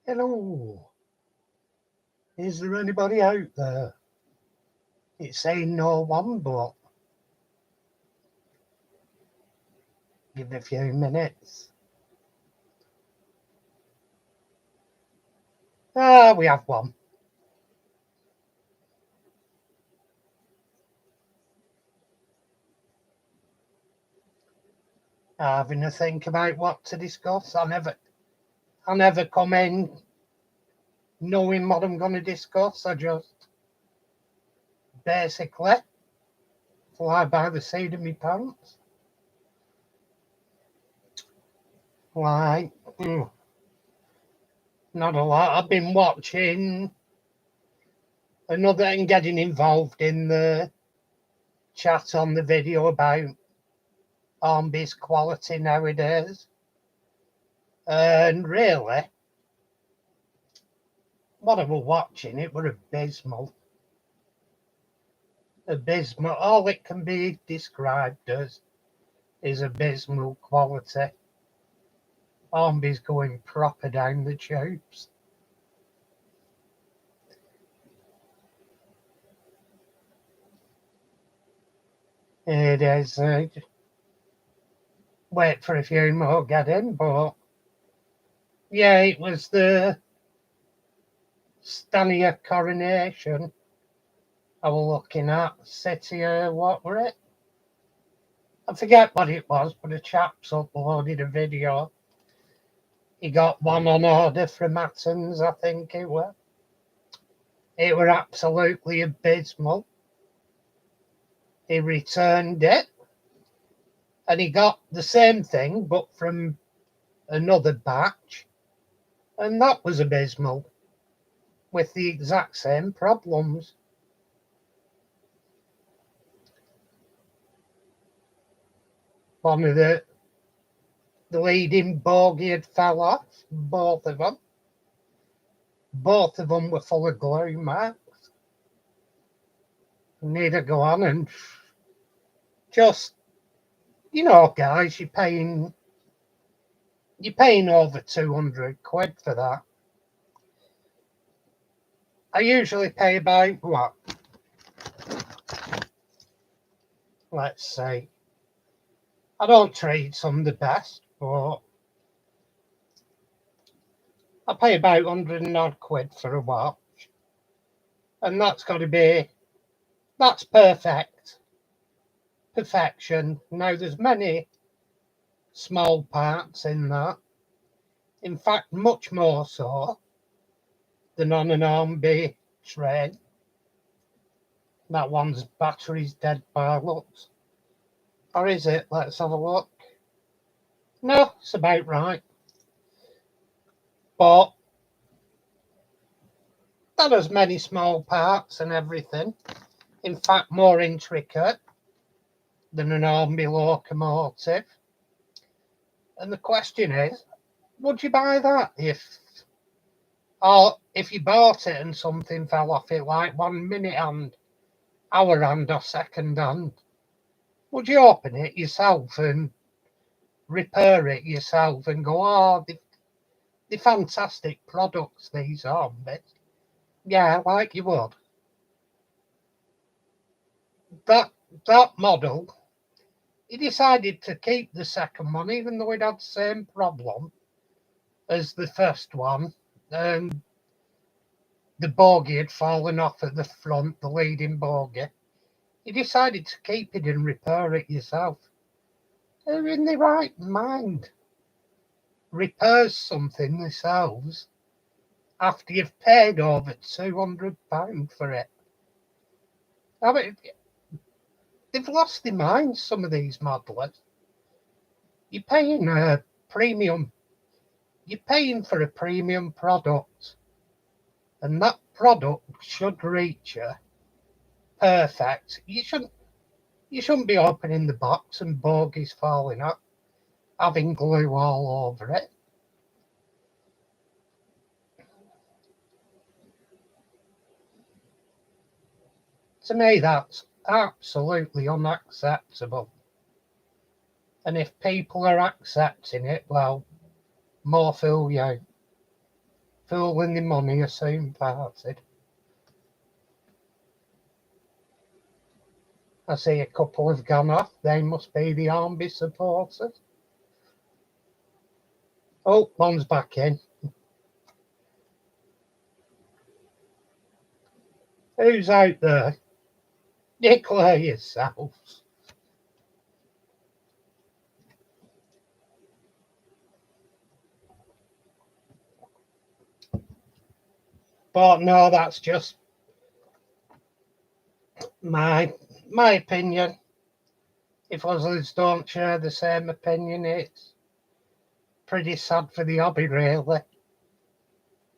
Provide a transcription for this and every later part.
Hello, is there anybody out there? It's saying no one, but give it a few minutes. We have one. Having a think about what to discuss. I never come in knowing what I'm going to discuss. I just basically fly by the seat of my pants. Like, not a lot. I've been watching another and getting involved in the chat on the video about Armby's quality nowadays. And really, what I was watching, it were abysmal. Abysmal. All it can be described as is abysmal quality. Armby's going proper down the tubes. It is. Wait for a few more get in, but yeah, it was the Stania coronation I was looking at. City, what were it? I forget what it was, but a chap's uploaded a video. He got one on order from Athens, I think it was. It were absolutely abysmal. He returned it and he got the same thing but from another batch, and that was abysmal with the exact same problems. One of the leading bogey had fell off, both of them. Both of them were full of glue marks. Need to go on and just, guys, you're paying over 200 quid for that. I usually pay about what? Let's say, I don't treat some the best, but I pay about 100 and odd quid for a watch. And that's perfect. Perfection. Now, there's many small parts in that. In fact, much more so than on an Armby train. That one's battery's dead by looks. Or is it? Let's have a look. No, it's about right. But that has many small parts and everything. In fact, more intricate than an Armby locomotive. And the question is, would you buy that if you bought it and something fell off it, like 1 minute hand, hour hand, or second hand? Would you open it yourself and repair it yourself and go, oh, they're fantastic products, these Armbys? Yeah, like you would. That model, he decided to keep the second one, even though it had the same problem as the first one. The bogie had fallen off at the front, the leading bogie. He decided to keep it and repair it yourself. They're in the right mind. Repairs something themselves after you've paid over £200 for it. I mean, they've lost their minds, some of these modelers. You're paying a premium. You're paying for a premium product, and that product should reach you perfect. You shouldn't be opening the box and bogies falling out, having glue all over it. To me, that's absolutely unacceptable. And if people are accepting it, well, more fool you. Fool and the money are soon parted. I see a couple have gone off. They must be the Army supporters. Oh, one's back in. Who's out there? Declare yourselves. But no, that's just my opinion. If others don't share the same opinion, it's pretty sad for the hobby, really.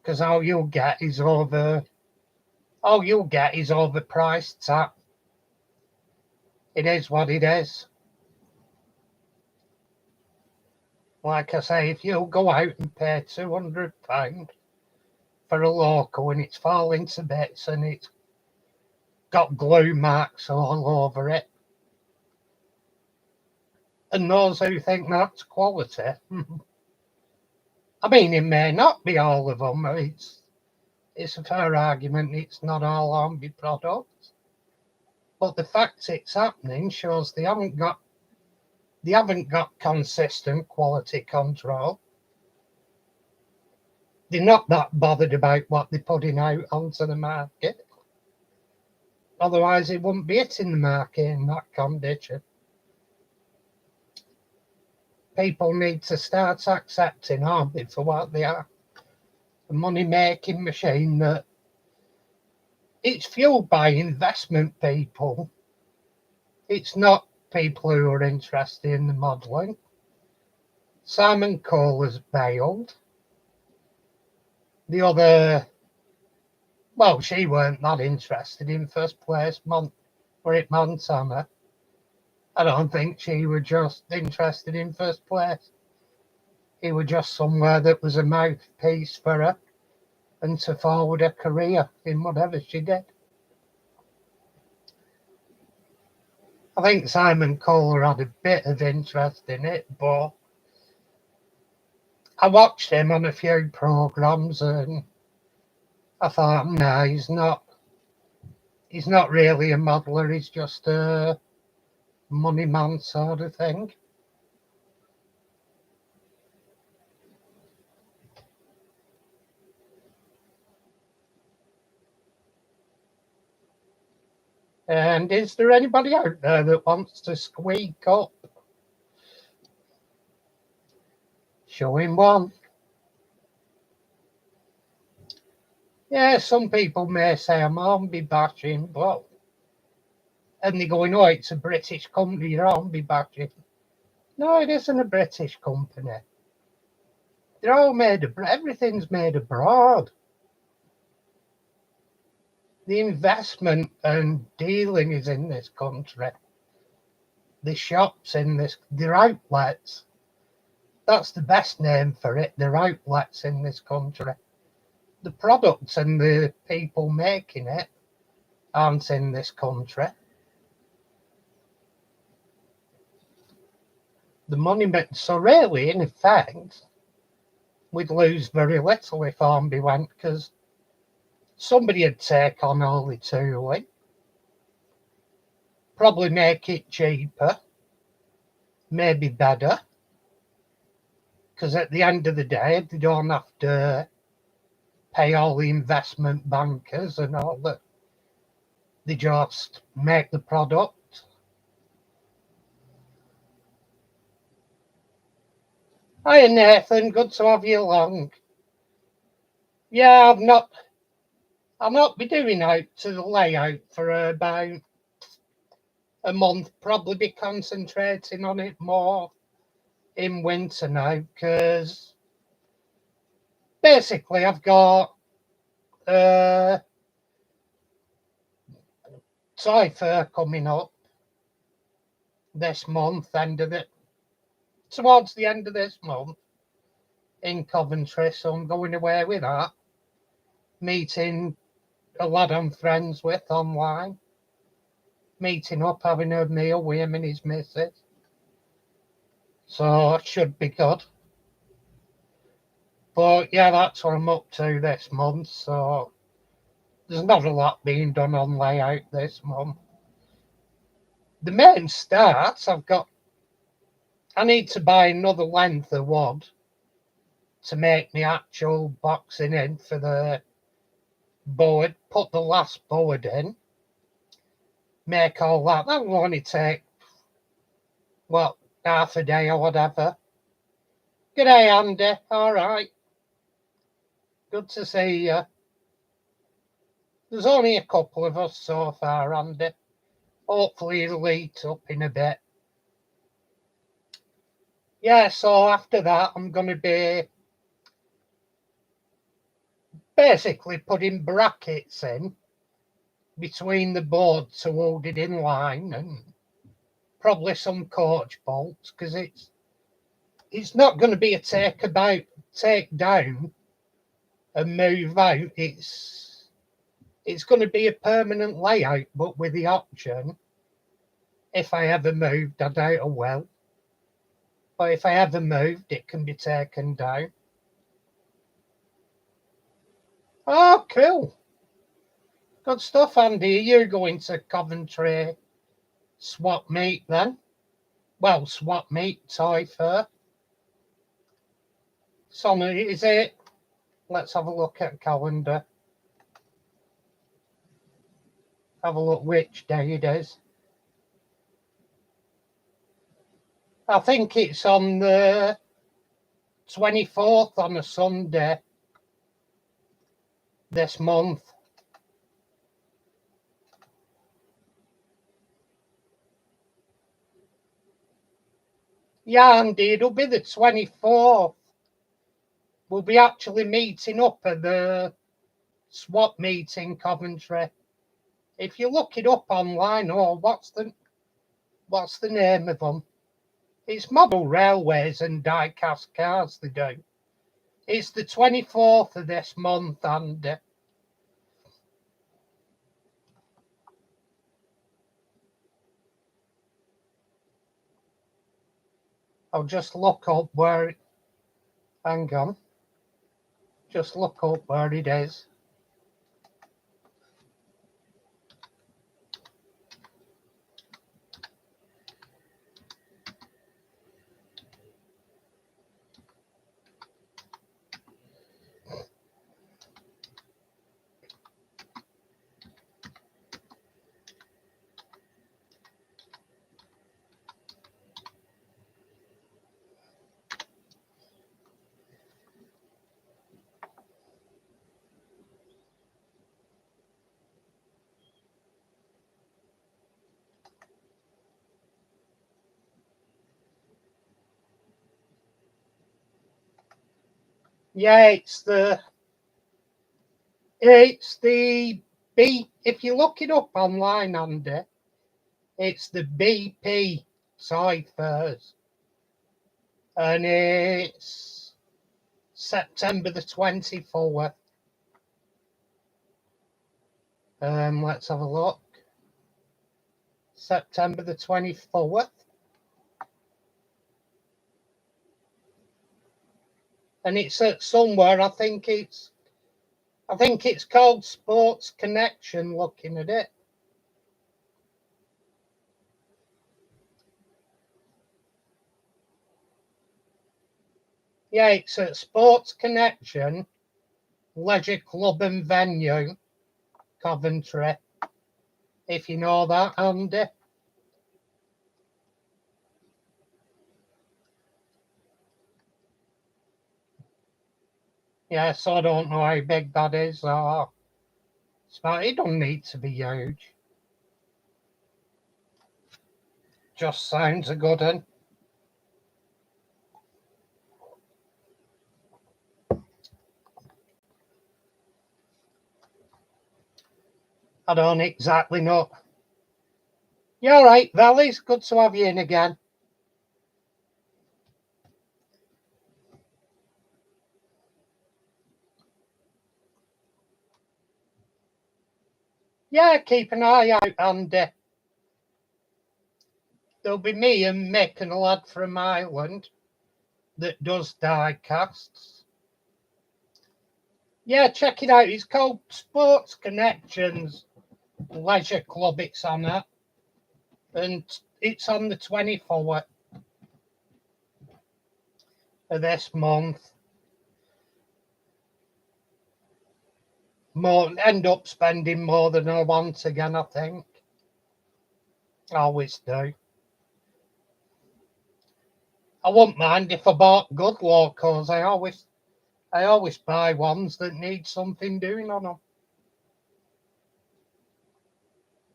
Because all you'll get is overpriced tap. It is what it is. Like I say, if you go out and pay £200 for a local and it's falling to bits and it's got glue marks all over it, and those who think that's quality, I mean, it may not be all of them. It's a fair argument. It's not all Hornby products, but the fact it's happening shows they haven't got consistent quality control. They're not that bothered about what they're putting out onto the market. Otherwise, it wouldn't be hitting the market in that condition. People need to start accepting Hornby for what they are. A money-making machine that it's fueled by investment people. It's not people who are interested in the modelling. Simon Cole has bailed. The other, well, she weren't that interested in first place. Montana. I don't think she was just interested in first place. He was just somewhere that was a mouthpiece for her and to forward her career in whatever she did. I think Simon Kohler had a bit of interest in it, but I watched him on a few programmes and I thought, no, he's not really a modeller, he's just a money man sort of thing. And is there anybody out there that wants to squeak up? Showing one. Yeah, some people may say I'm Hornby bashing, but and they're going, oh, it's a British company, you're Hornby bashing. No, it isn't a British company. They're all everything's made abroad. The investment and dealing is in this country. The shops their outlets. That's the best name for it, their outlets in this country. The products and the people making it aren't in this country. The money, so really, in effect, we'd lose very little if Hornby went, because somebody would take on all the tooling, probably make it cheaper, maybe better, because at the end of the day, they don't have to pay all the investment bankers and all that. They just make the product. Hiya, Nathan. Good to have you along. Yeah, I'll not be doing out to the layout for about a month. Probably be concentrating on it more in winter now, because basically I've got Toy Fair coming up this month, towards the end of this month in Coventry, so I'm going away with that, meeting a lad I'm friends with online, meeting up, having a meal with him and his missus, so it should be good. But yeah, that's what I'm up to this month. So there's not a lot being done on layout this month. The main starts, I need to buy another length of wood to make the actual boxing in for the board, put the last board in, make all that. That will only take, what, half a day or whatever. G'day, Andy. All right. Good to see you. There's only a couple of us so far, Andy. Hopefully it'll eat up in a bit. Yeah, so after that, I'm going to be basically putting brackets in between the boards to hold it in line, and probably some coach bolts, because it's not going to be a take down and move out. It's going to be a permanent layout, but with the option, if I ever moved, I doubt I will, but if I ever moved, it can be taken down. Oh, cool. Good stuff, Andy. You're going to Coventry swap meet then? Well, swap meet, toy fair. Sonny, is it? Let's have a look at calendar. Have a look which day it is. I think it's on the 24th on a Sunday this month. Yeah, Andy, it'll be the 24th. We'll be actually meeting up at the swap meet in Coventry. If you look it up online, what's the name of them? It's Model Railways and die-cast cars they do. It's the 24th of this month, Andy. I'll just look up where. Hang on. Just look up where it is. Yeah, it's the B. If you look it up online, Andy, it's the BP Toy Fairs, and it's September the 24th. Let's have a look. September the 24th. And it's at somewhere, I think it's called Sports Connection, looking at it. Yeah, it's at Sports Connection, Leisure Club and Venue, Coventry. If you know that, Andy. Yeah, so I don't know how big that is. It don't need to be huge. Just sounds a good one. I don't exactly know. You all right, Valley? It's good to have you in again. Yeah, keep an eye out, Andy. There'll be me and Mick and a lad from Ireland that does die casts. Yeah, check it out. It's called Sports Connections Leisure Club. It's on it. And it's on the 24th of this month. End up spending more than I want again, I think. I always do. I wouldn't mind if I bought good locals. I always buy ones that need something doing on them.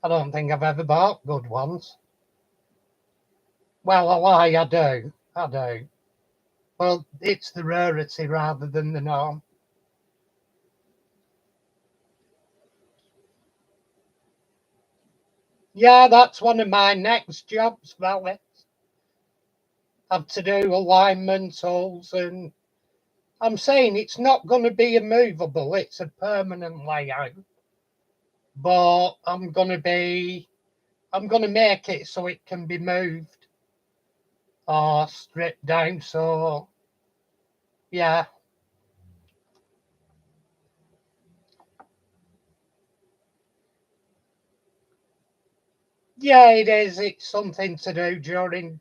I don't think I've ever bought good ones. Well, I lie, I do. I do. Well, it's the rarity rather than the norm. Yeah, that's one of my next jobs, Valley. Have to do alignment tools, and I'm saying it's not going to be a movable, it's a permanent layout. But I'm going to make it so it can be moved or stripped down. So, yeah. Yeah, it is. It's something to do during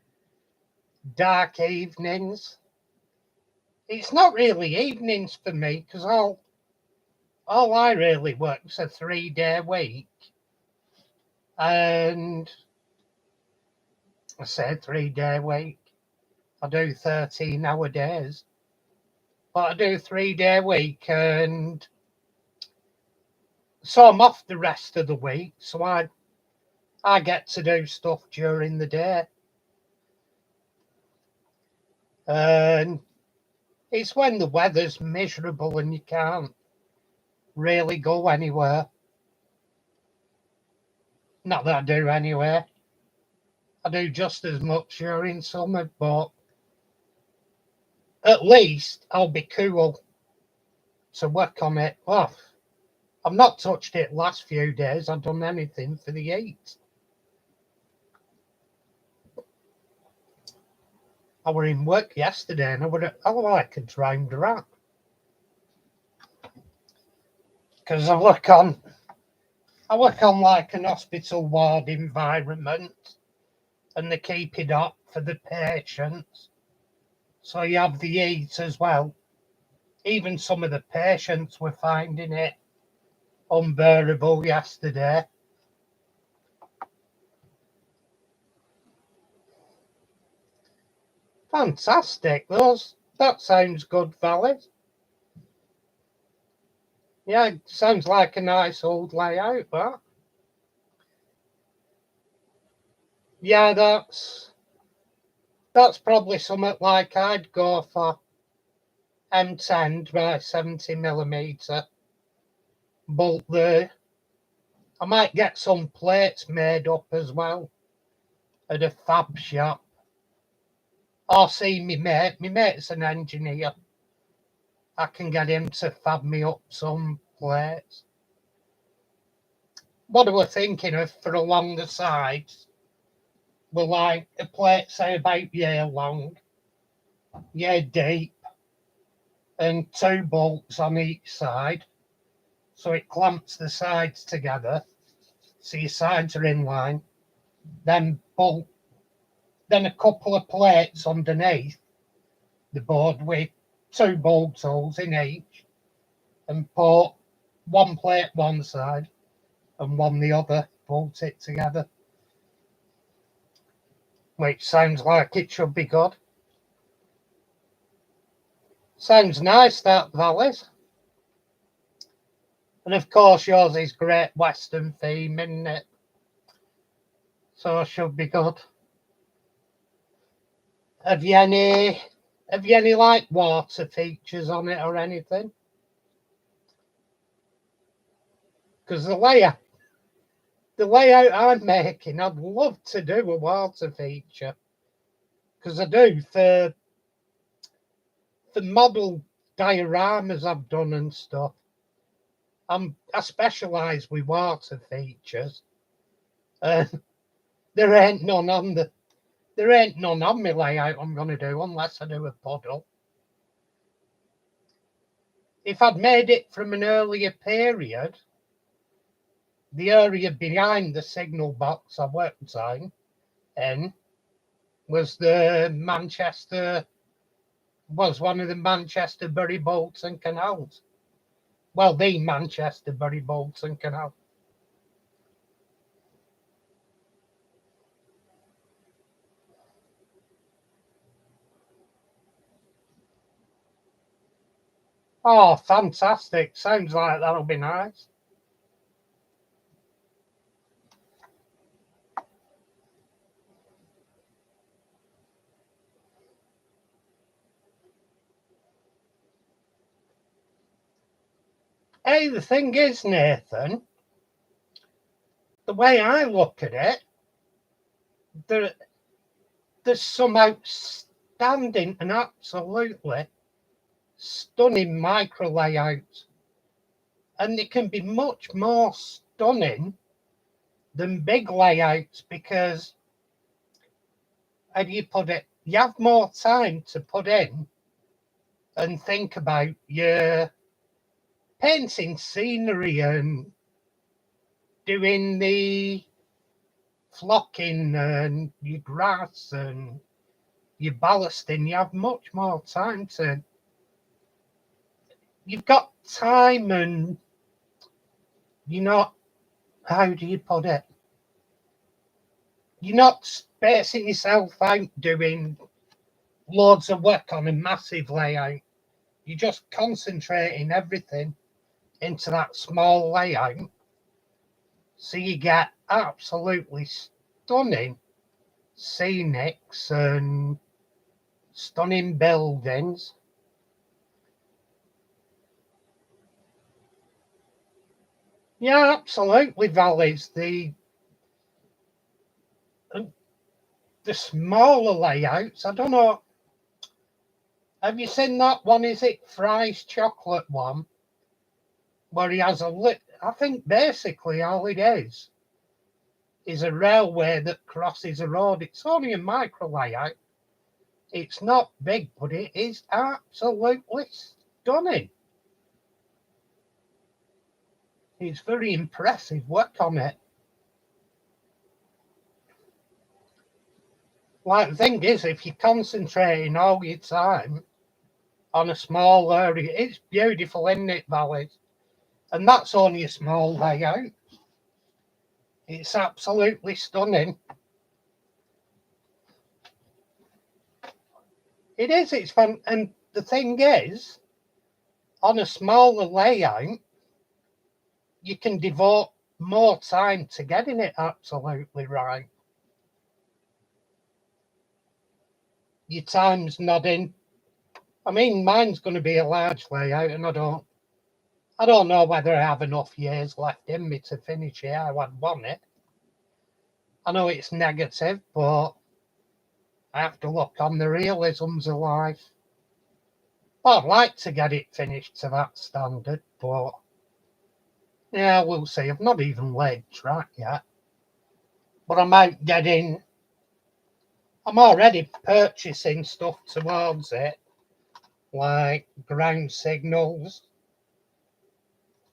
dark evenings. It's not really evenings for me because all I really work's a 3-day week. And I say 3-day week. I do 13-hour days. But I do 3-day week, and so I'm off the rest of the week. So I get to do stuff during the day. And it's when the weather's miserable and you can't really go anywhere. Not that I do anyway. I do just as much during summer, but at least I'll be cool to work on it. Oh, I've not touched it last few days. I've done anything for the heat. I were in work yesterday and I like a drowned rat. Because I work on like an hospital ward environment, and they keep it up for the patients. So you have the heat as well. Even some of the patients were finding it unbearable yesterday. Fantastic. That sounds good, Valley. Yeah, sounds like a nice old layout, that. Yeah, that's probably something like I'd go for. M10 by 70mm. Bolt there. I might get some plates made up as well at a fab shop. Or see me mate. My mate's an engineer. I can get him to fab me up some plates. What I was thinking of for along the sides were like a plate, say about year long, year deep, and 2 bolts on each side. So it clamps the sides together. So your sides are in line. Then a couple of plates underneath the board with 2 bolt holes in each, and put one plate one side and one the other, bolt it together. Which sounds like it should be good. Sounds nice, that, Valleys. And of course yours is Great Western theme, isn't it? So it should be good. Have you any like water features on it or anything? Because the layout I'm making, I'd love to do a water feature. Because I do for model dioramas I've done and stuff. I specialise with water features. Uh, there ain't none on my layout I'm going to do unless I do a puddle. if I'd made it from an earlier period, the area behind the signal box I worked in was one of the Manchester Bury Bolton canals. Well, the Manchester Bury Bolton canal. Oh, fantastic. Sounds like that'll be nice. Hey, the thing is, Nathan, the way I look at it, there's some outstanding and absolutely stunning micro layouts. And they can be much more stunning than big layouts because, how do you put it? You have more time to put in and think about your painting scenery and doing the flocking and your grass and your ballasting. You have much more time to. You've got time and you're not. How do you put it? You're not spacing yourself out doing loads of work on a massive layout. You're just concentrating everything into that small layout. So you get absolutely stunning scenics and stunning buildings. Yeah, absolutely, Valleys. The smaller layouts, I don't know. Have you seen that one? Is it Fry's chocolate one? Where he has I think basically all it is a railway that crosses a road. It's only a micro layout. It's not big, but it is absolutely stunning. It's very impressive work on it. Like, the thing is, if you're concentrating all your time on a small area, it's beautiful, isn't it, Valleys? And that's only a small layout. It's absolutely stunning. It is, it's fun. And the thing is, on a smaller layout, you can devote more time to getting it absolutely right. Your time's nodding. I mean, mine's going to be a large layout, and I don't know whether I have enough years left in me to finish it. I would want it. I know it's negative, but I have to look on the realisms of life. I'd like to get it finished to that standard, but yeah, we'll see. I've not even laid track yet. But I'm already purchasing stuff towards it, like ground signals.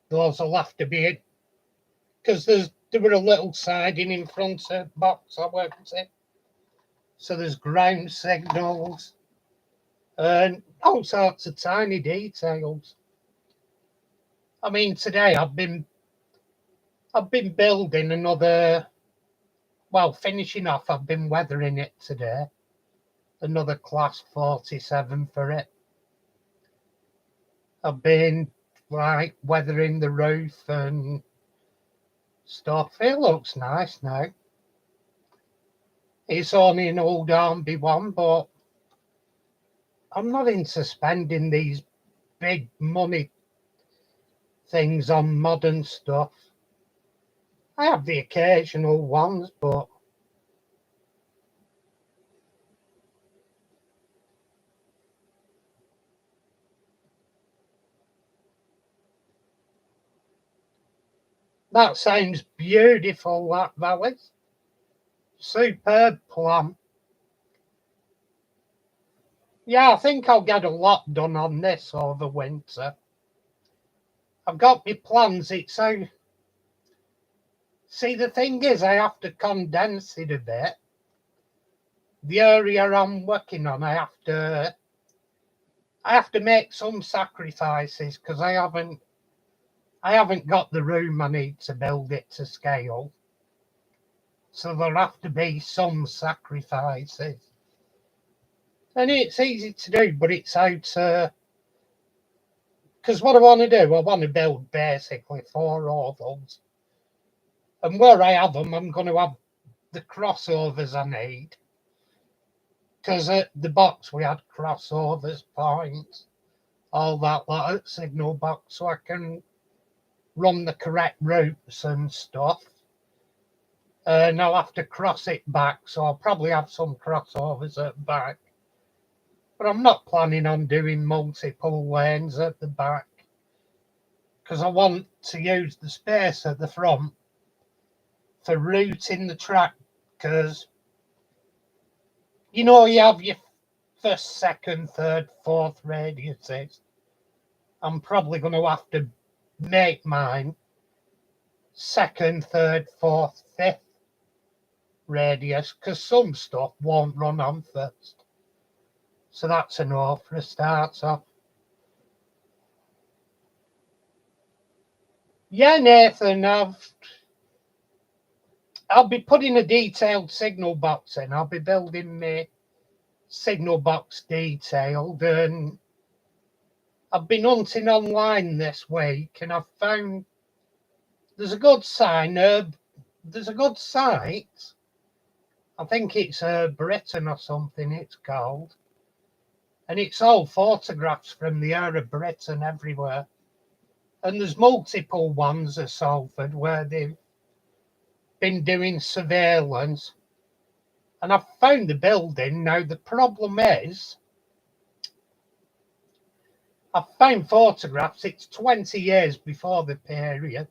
Those will have to be, because there were a little siding in front of the box I worked in. So there's ground signals and all sorts of tiny details. I mean, today I've been building finishing off. I've been weathering it today. Another class 47 for it. I've been weathering the roof and stuff. It looks nice now. It's only an old Armby one, but I'm not into spending these big money things on modern stuff. I have the occasional ones, but that sounds beautiful, that Valley. Superb plan. Yeah, I think I'll get a lot done on this over winter. I've got my plans. It's so. See, the thing is, I have to condense it a bit. The area I'm working on, I have to make some sacrifices because I haven't got the room I need to build it to scale. So there'll have to be some sacrifices. And it's easy to do, but it's how to. Because what I want to do, I want to build basically 4 ovals. And where I have them, I'm going to have the crossovers I need. Because at the box we had crossovers, points, all that lot at signal box, so I can run the correct routes and stuff. And I'll have to cross it back, so I'll probably have some crossovers at the back. But I'm not planning on doing multiple lanes at the back because I want to use the space at the front for routing the track. Because you have your first, second, third, fourth radiuses. I'm probably going to have to make mine second, third, fourth, fifth radius because some stuff won't run on first. So that's a no for a start off. Yeah, Nathan, I'll be putting a detailed signal box in. I'll be building my signal box detailed, and I've been hunting online this week, and I've found there's a good there's a good site. I think it's Britain or something it's called. And it's all photographs from the air of Britain everywhere. And there's multiple ones at Salford where they've been doing surveillance. And I've found the building. Now, the problem is, I've found photographs. It's 20 years before the period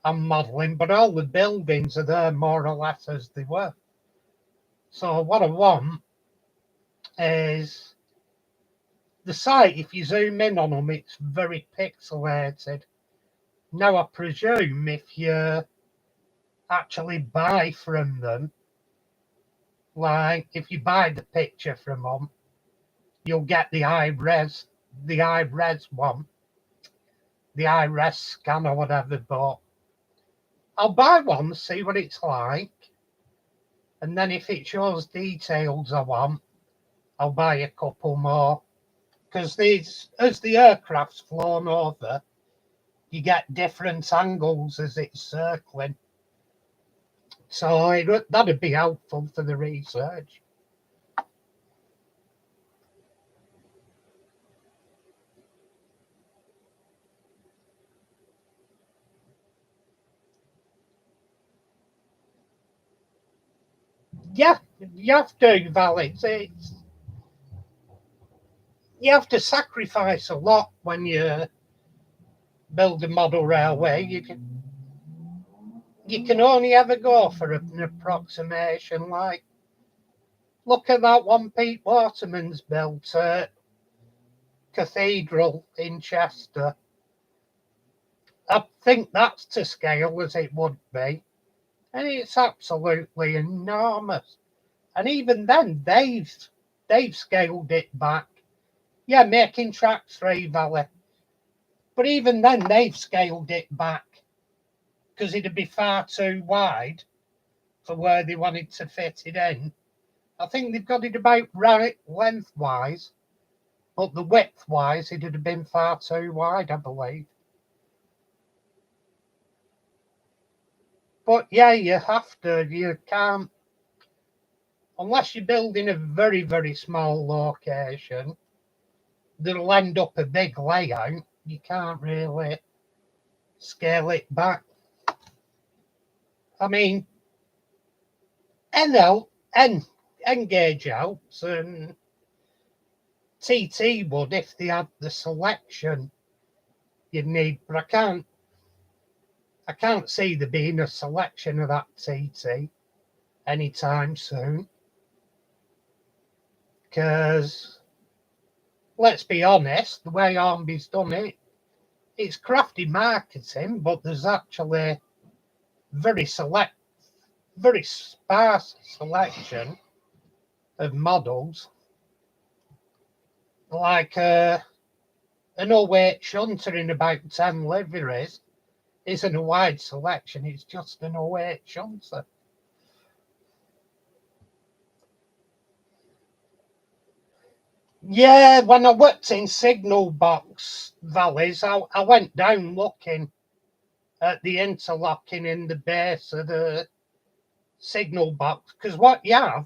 I'm modelling, but all the buildings are there more or less as they were. So what I want is the site, if you zoom in on them, it's very pixelated. Now, I presume if you actually buy from them, like if you buy the picture from them, you'll get the high-res one, the high-res scan or whatever, but I'll buy one, see what it's like, and then if it shows details I want, I'll buy a couple more. Because as the aircraft's flown over, you get different angles as it's circling. So that'd be helpful for the research. Yeah, you have to, Val. You have to sacrifice a lot when you build a model railway. You can only ever go for an approximation. Like, look at that one Pete Waterman's built at Cathedral in Chester. I think that's to scale as it would be, and it's absolutely enormous. And even then, they've scaled it back. Yeah, making track 3 Valley. But even then, they've scaled it back because it'd be far too wide for where they wanted to fit it in. I think they've got it about right lengthwise, but the width-wise, it'd have been far too wide, I believe. But yeah, you can't, unless you're building a very, very small location, that'll end up a big layout, you can't really scale it back. I mean, N-Gauge helps, and TT would if they had the selection you'd need, but I can't see there being a selection of that TT anytime soon. Because, let's be honest, the way Armby's done it, it's crafty marketing, but there's actually very sparse selection of models. Like an 08 shunter in about 10 liveries isn't a wide selection, it's just an 08 shunter. Yeah, when I worked in signal box valleys, I went down looking at the interlocking in the base of the signal box, because what you have,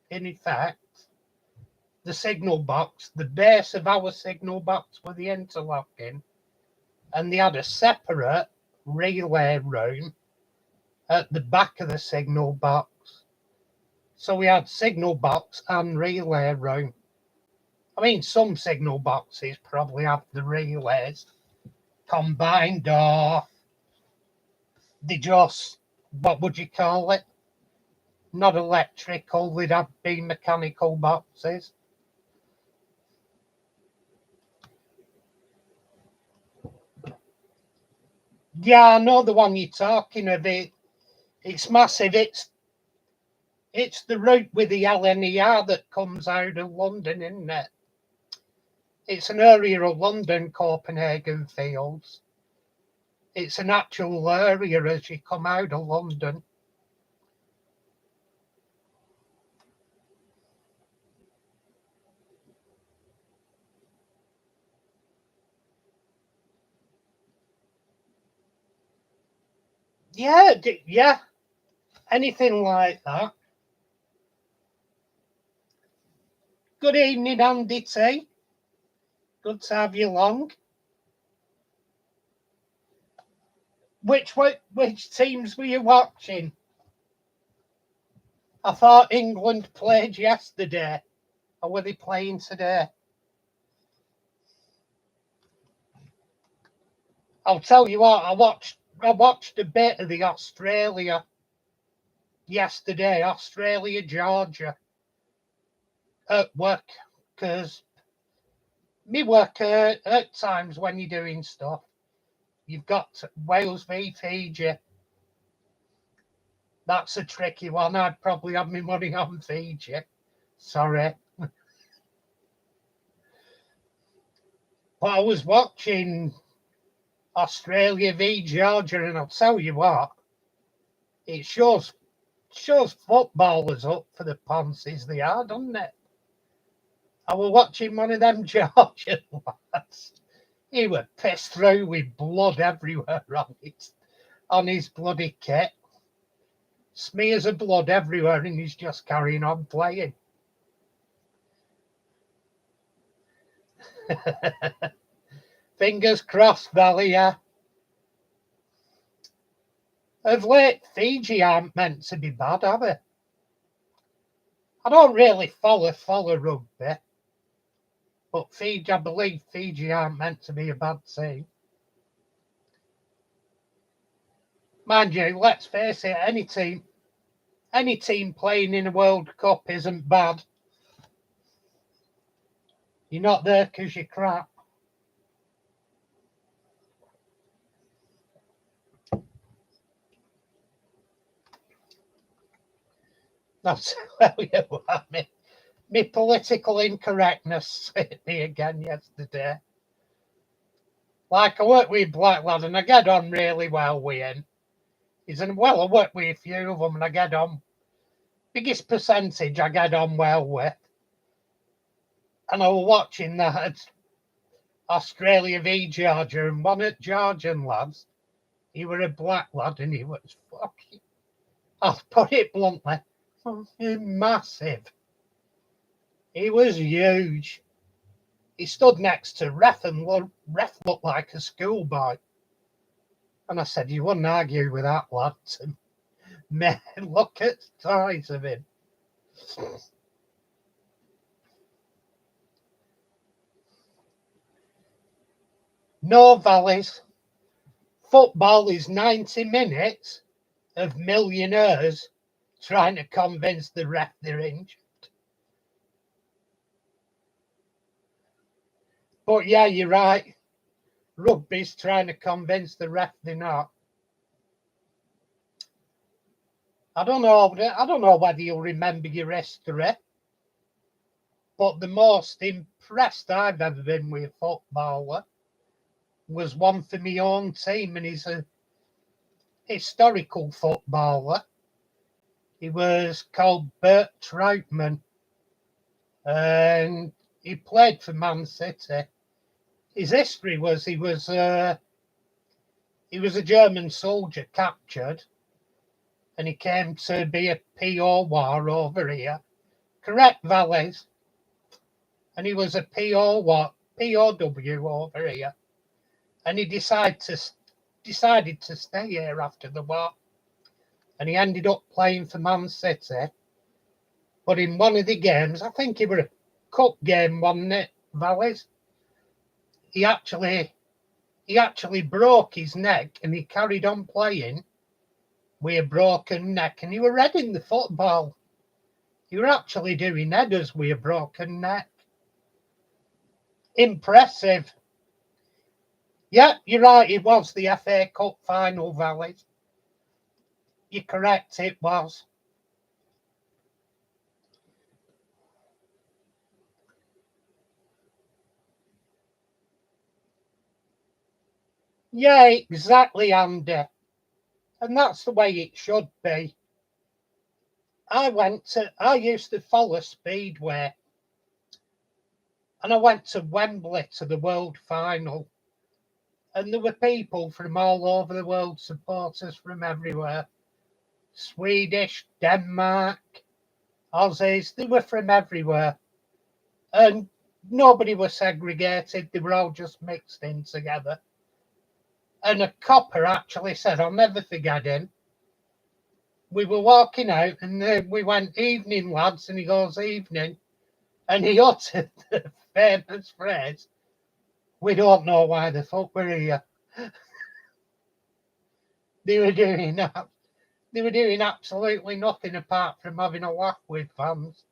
in effect, the signal box, the base of our signal box with the interlocking, and they had a separate relay room at the back of the signal box. So we had signal box and relay room. I mean, some signal boxes probably have the relays combined, or they just, what would you call it? Not electrical, they'd have been mechanical boxes. Yeah, I know the one you're talking of. It's massive. It's the route with the LNER that comes out of London, isn't it? It's an area of London, Copenhagen Fields. It's an actual area as you come out of London. Yeah, yeah, anything like that. Good evening, Andy T. Good to have you along. Which teams were you watching? I thought England played yesterday. Or were they playing today? I'll tell you what, I watched a bit of the Australia yesterday, Australia, Georgia, at work, because me work at times when you're doing stuff, you've got Wales v Fiji. That's a tricky one. I'd probably have my money on Fiji. Sorry. But I was watching Australia v Georgia, and I'll tell you what, it shows footballers up for the ponces they are, doesn't it? I was watching one of them Georgian lads. He was pissed through with blood everywhere on his bloody kit. Smears of blood everywhere, and he's just carrying on playing. Fingers crossed, Valia. Of late, Fiji aren't meant to be bad, are they? I don't really follow rugby, but Fiji, I believe Fiji aren't meant to be a bad team. Mind you, let's face it, any team playing in a World Cup isn't bad. You're not there because you're crap. That's well, you what, me political incorrectness hit me again yesterday. Like, I work with Black Lad and I get on really well with him. I work with a few of them and I get on. Biggest percentage I get on well with. And I was watching that Australia v Georgia, and one of Georgian lads, he were a black lad and he was fucking, I'll put it bluntly, fucking massive. He was huge. He stood next to Ref, and Ref looked like a schoolboy. And I said, you wouldn't argue with that lad. Man, look at the size of him. No valleys. Football is 90 minutes of millionaires trying to convince the ref they're injured. But yeah, you're right. rugby's trying to convince the ref they're not. I don't know whether you'll remember your history, but the most impressed I've ever been with a footballer was one for my own team, and he's a historical footballer. He was called Bert Trautmann, and he played for Man City. His history was he was a German soldier captured, and he came to be a POW over here. Correct, Valles? And he was a POW over here, and he decided to stay here after the war, and he ended up playing for Man City. But in one of the games, I think it was a cup game, wasn't it, Valles? He actually broke his neck, and he carried on playing with a broken neck, and he were heading the football. He were actually doing headers with a broken neck. Impressive. Yeah, you're right, it was the FA Cup final, Valles. You're correct, it was. Yeah, exactly, Andy. And that's the way it should be. I used to follow Speedway, and I went to Wembley to the World Final, and there were people from all over the world, supporters from everywhere. Swedish, Denmark, Aussies, they were from everywhere. And nobody was segregated, they were all just mixed in together. And a copper actually said, I'll never forget him. We were walking out and we went, evening, lads. And he goes, evening. And he uttered the famous phrase, we don't know why the fuck we're here. They were doing that. They were doing absolutely nothing apart from having a laugh with fans.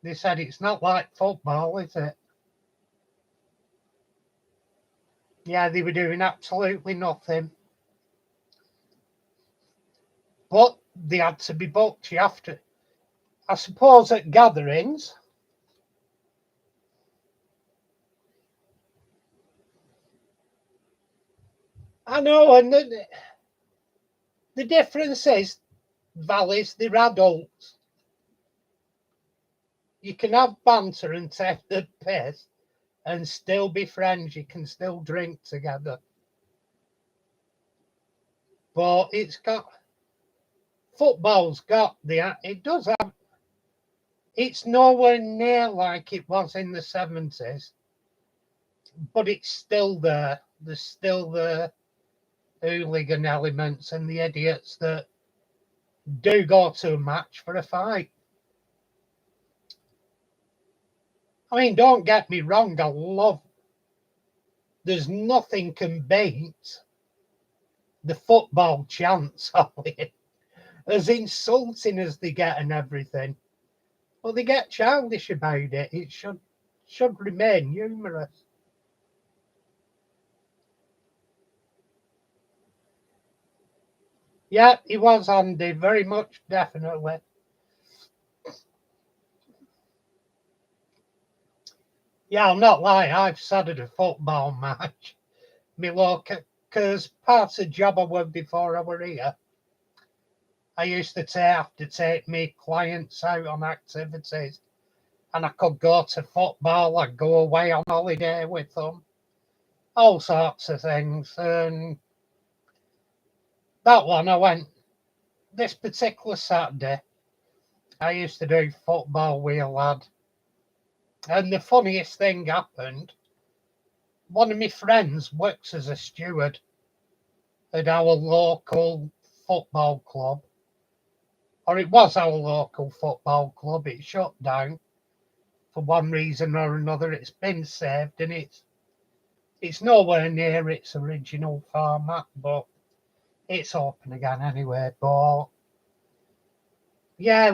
They said it's not like football, is it? Yeah, they were doing absolutely nothing. But they had to be booked. You have to, I suppose, at gatherings. I know, and the difference is, Valleys, they're adults. You can have banter and take the piss and still be friends. You can still drink together. But football's got it does have, it's nowhere near like it was in the 70s, but it's still there. There's still the hooligan elements and the idiots that do go to a match for a fight. I mean, don't get me wrong, there's nothing can beat the football chants of it, as insulting as they get and everything. Well, they get childish about it. It should remain humorous. Yeah, he was, Andy, very much, definitely. Yeah, I'll not lie, I've sat at a football match. Me look, because part of the job I worked before I were here, I used to have to take me clients out on activities, and I could go to football, I'd go away on holiday with them, all sorts of things. And that one, I went, this particular Saturday, I used to do football with a lad. And the funniest thing happened. One of my friends works as a steward at our local football club. Or it was our local football club. It shut down for one reason or another. It's been saved and it's nowhere near its original format, but it's open again anyway. But yeah,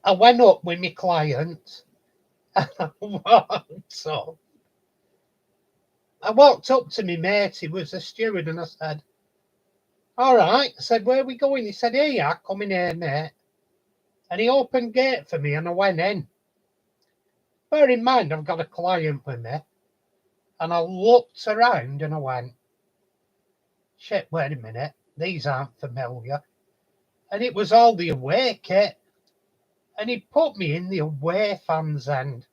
I went up with my client and I walked up I walked up to my mate, he was a steward, and I said, all right. I said, where are we going? He said, here you are, come in here, mate. And he opened gate for me and I went in. Bear in mind, I've got a client with me. And I looked around and I went, shit, wait a minute, these aren't familiar. And it was all the away kit. And he put me in the away fans end.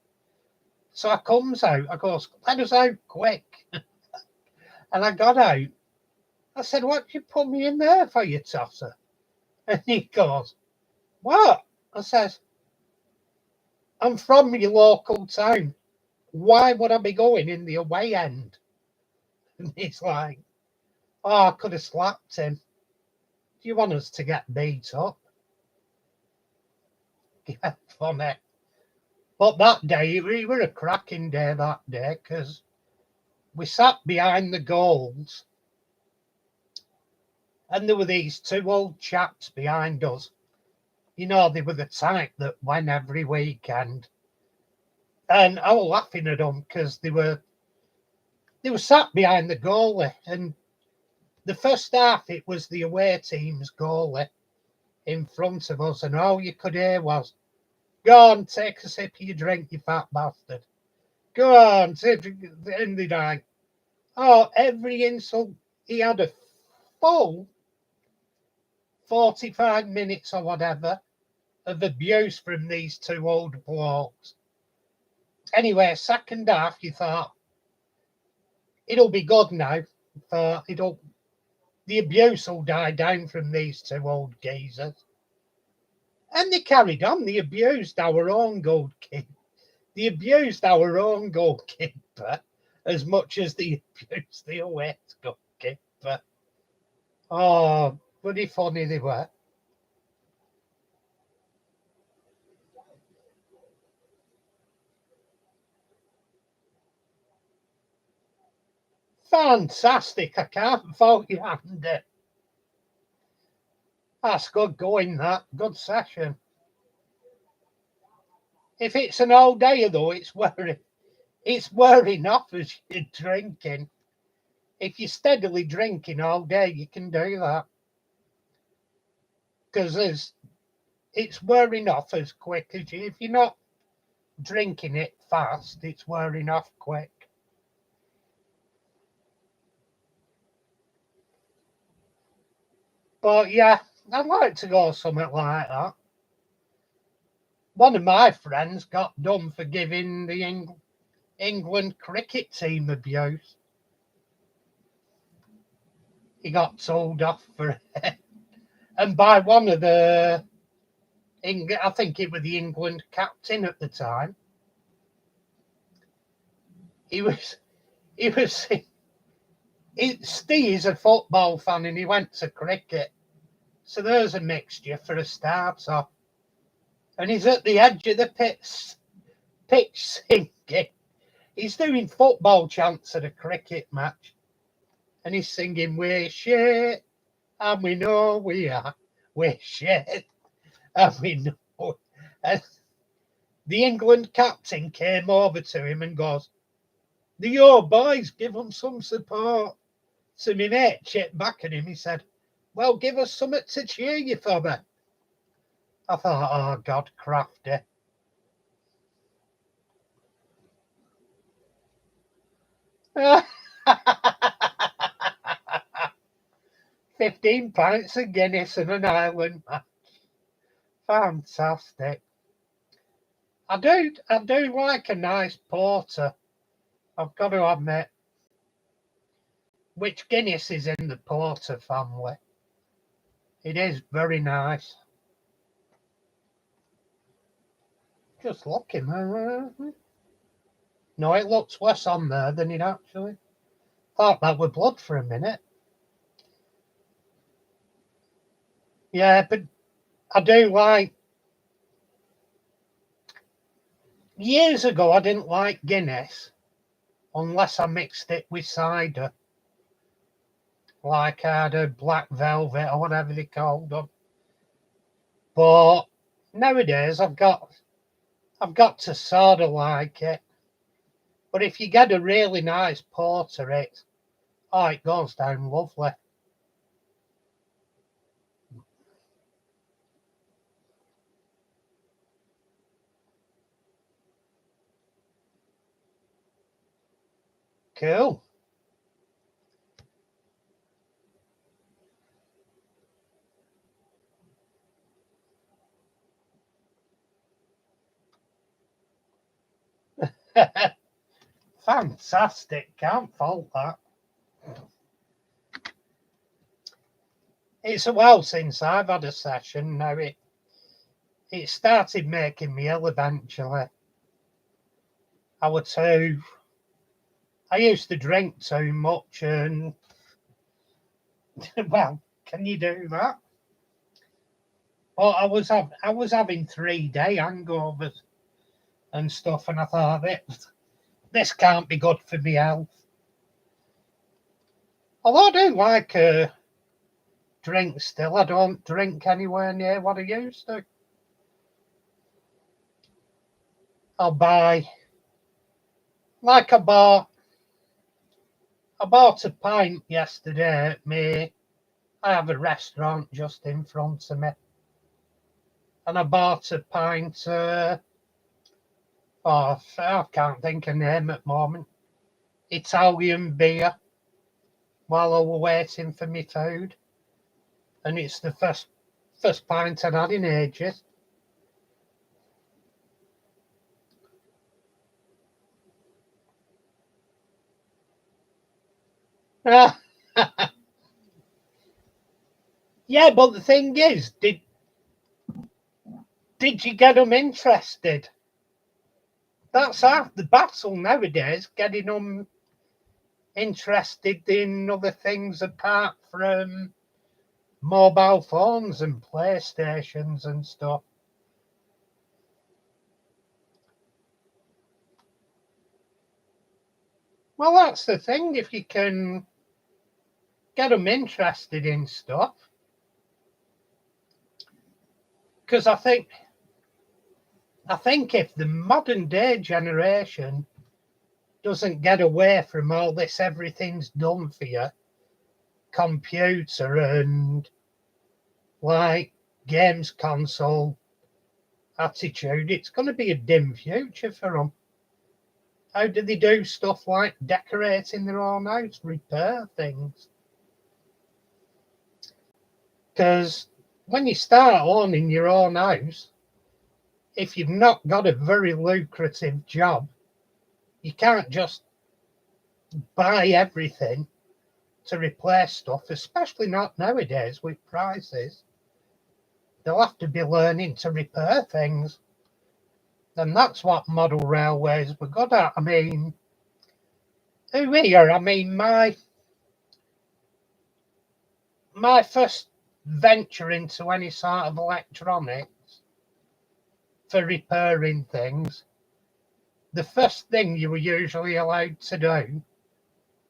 So I comes out, I goes, let us out quick. And I got out. I said, what you put me in there for, you tosser? And he goes, what? I says, I'm from your local town. Why would I be going in the away end? And he's like, oh, I could have slapped him. Do you want us to get beat up? Yeah, funny. But that day, it were a cracking day that day, because we sat behind the goals and there were these two old chaps behind us. You know, they were the type that went every weekend. And I was laughing at them because they were sat behind the goalie. And the first half, it was the away team's goalie in front of us. And all you could hear was, go on, take a sip of your drink, you fat bastard. Go on, take a drink. And they died. Oh, every insult. He had a full 45 minutes or whatever of abuse from these two old blokes. Anyway, second half, you thought, it'll be good now. The abuse will die down from these two old geezers. And they carried on. They abused our own goalkeeper. They abused our own goalkeeper as much as they abused the away goalkeeper. Oh, bloody funny they were. Fantastic. I can't fault you, Andy. That's good going, that. Good session. If it's an all day, though, it's wearing off as you're drinking. If you're steadily drinking all day, you can do that. Because it's wearing off as quick as you. If you're not drinking it fast, it's wearing off quick. But yeah, I'd like to go something like that. One of my friends got done for giving the England cricket team abuse. He got told off for it. And by one of I think it was the England captain at the time. Steve's a football fan and he went to cricket. So there's a mixture for a start off. And he's at the edge of the pitch singing. He's doing football chants at a cricket match. And he's singing, we're shit, and we know we are. We're shit, and we know. And the England captain came over to him and goes, the your boys, give them some support. So my mate chipped back at him. He said, well, give us something to cheer you for, then. I thought, oh, God, crafty. £15 of Guinness and an Ireland match. Fantastic. I do like a nice porter. I've got to admit. Which Guinness is in the porter family. It is very nice. Just looking. No, it looks worse on there than it actually. Thought that were blood for a minute. Yeah, but I do like. Years ago, I didn't like Guinness unless I mixed it with cider. Like I had a black velvet or whatever they called them. But nowadays, I've got to sort of like it. But if you get a really nice porter, it goes down lovely. Cool. Fantastic. Can't fault that. It's a while since I've had a session. Now it started making me ill eventually. I used to drink too much, and well, can you do that? Well, I was having 3-day hangovers and stuff, and I thought this can't be good for me health. Although I do like a drink still, I don't drink anywhere near what I used to. I'll buy, like I bought a pint yesterday at me. I have a restaurant just in front of me, and I bought a pint. I can't think of name at the moment. Italian beer while I was waiting for my food, and it's the first pint I'd had in ages. Yeah, but the thing is, did you get them interested? That's half the battle nowadays, getting them interested in other things apart from mobile phones and PlayStations and stuff. Well, that's the thing. If you can get them interested in stuff, because I think if the modern day generation doesn't get away from all this, everything's done for you, computer and like games console attitude, it's going to be a dim future for them. How do they do stuff like decorating their own house, repair things? Because when you start owning your own house, if you've not got a very lucrative job, you can't just buy everything to replace stuff, especially not nowadays with prices. They'll have to be learning to repair things. And that's what model railways were good at. I mean, my first venture into any sort of electronics for repairing things, the first thing you were usually allowed to do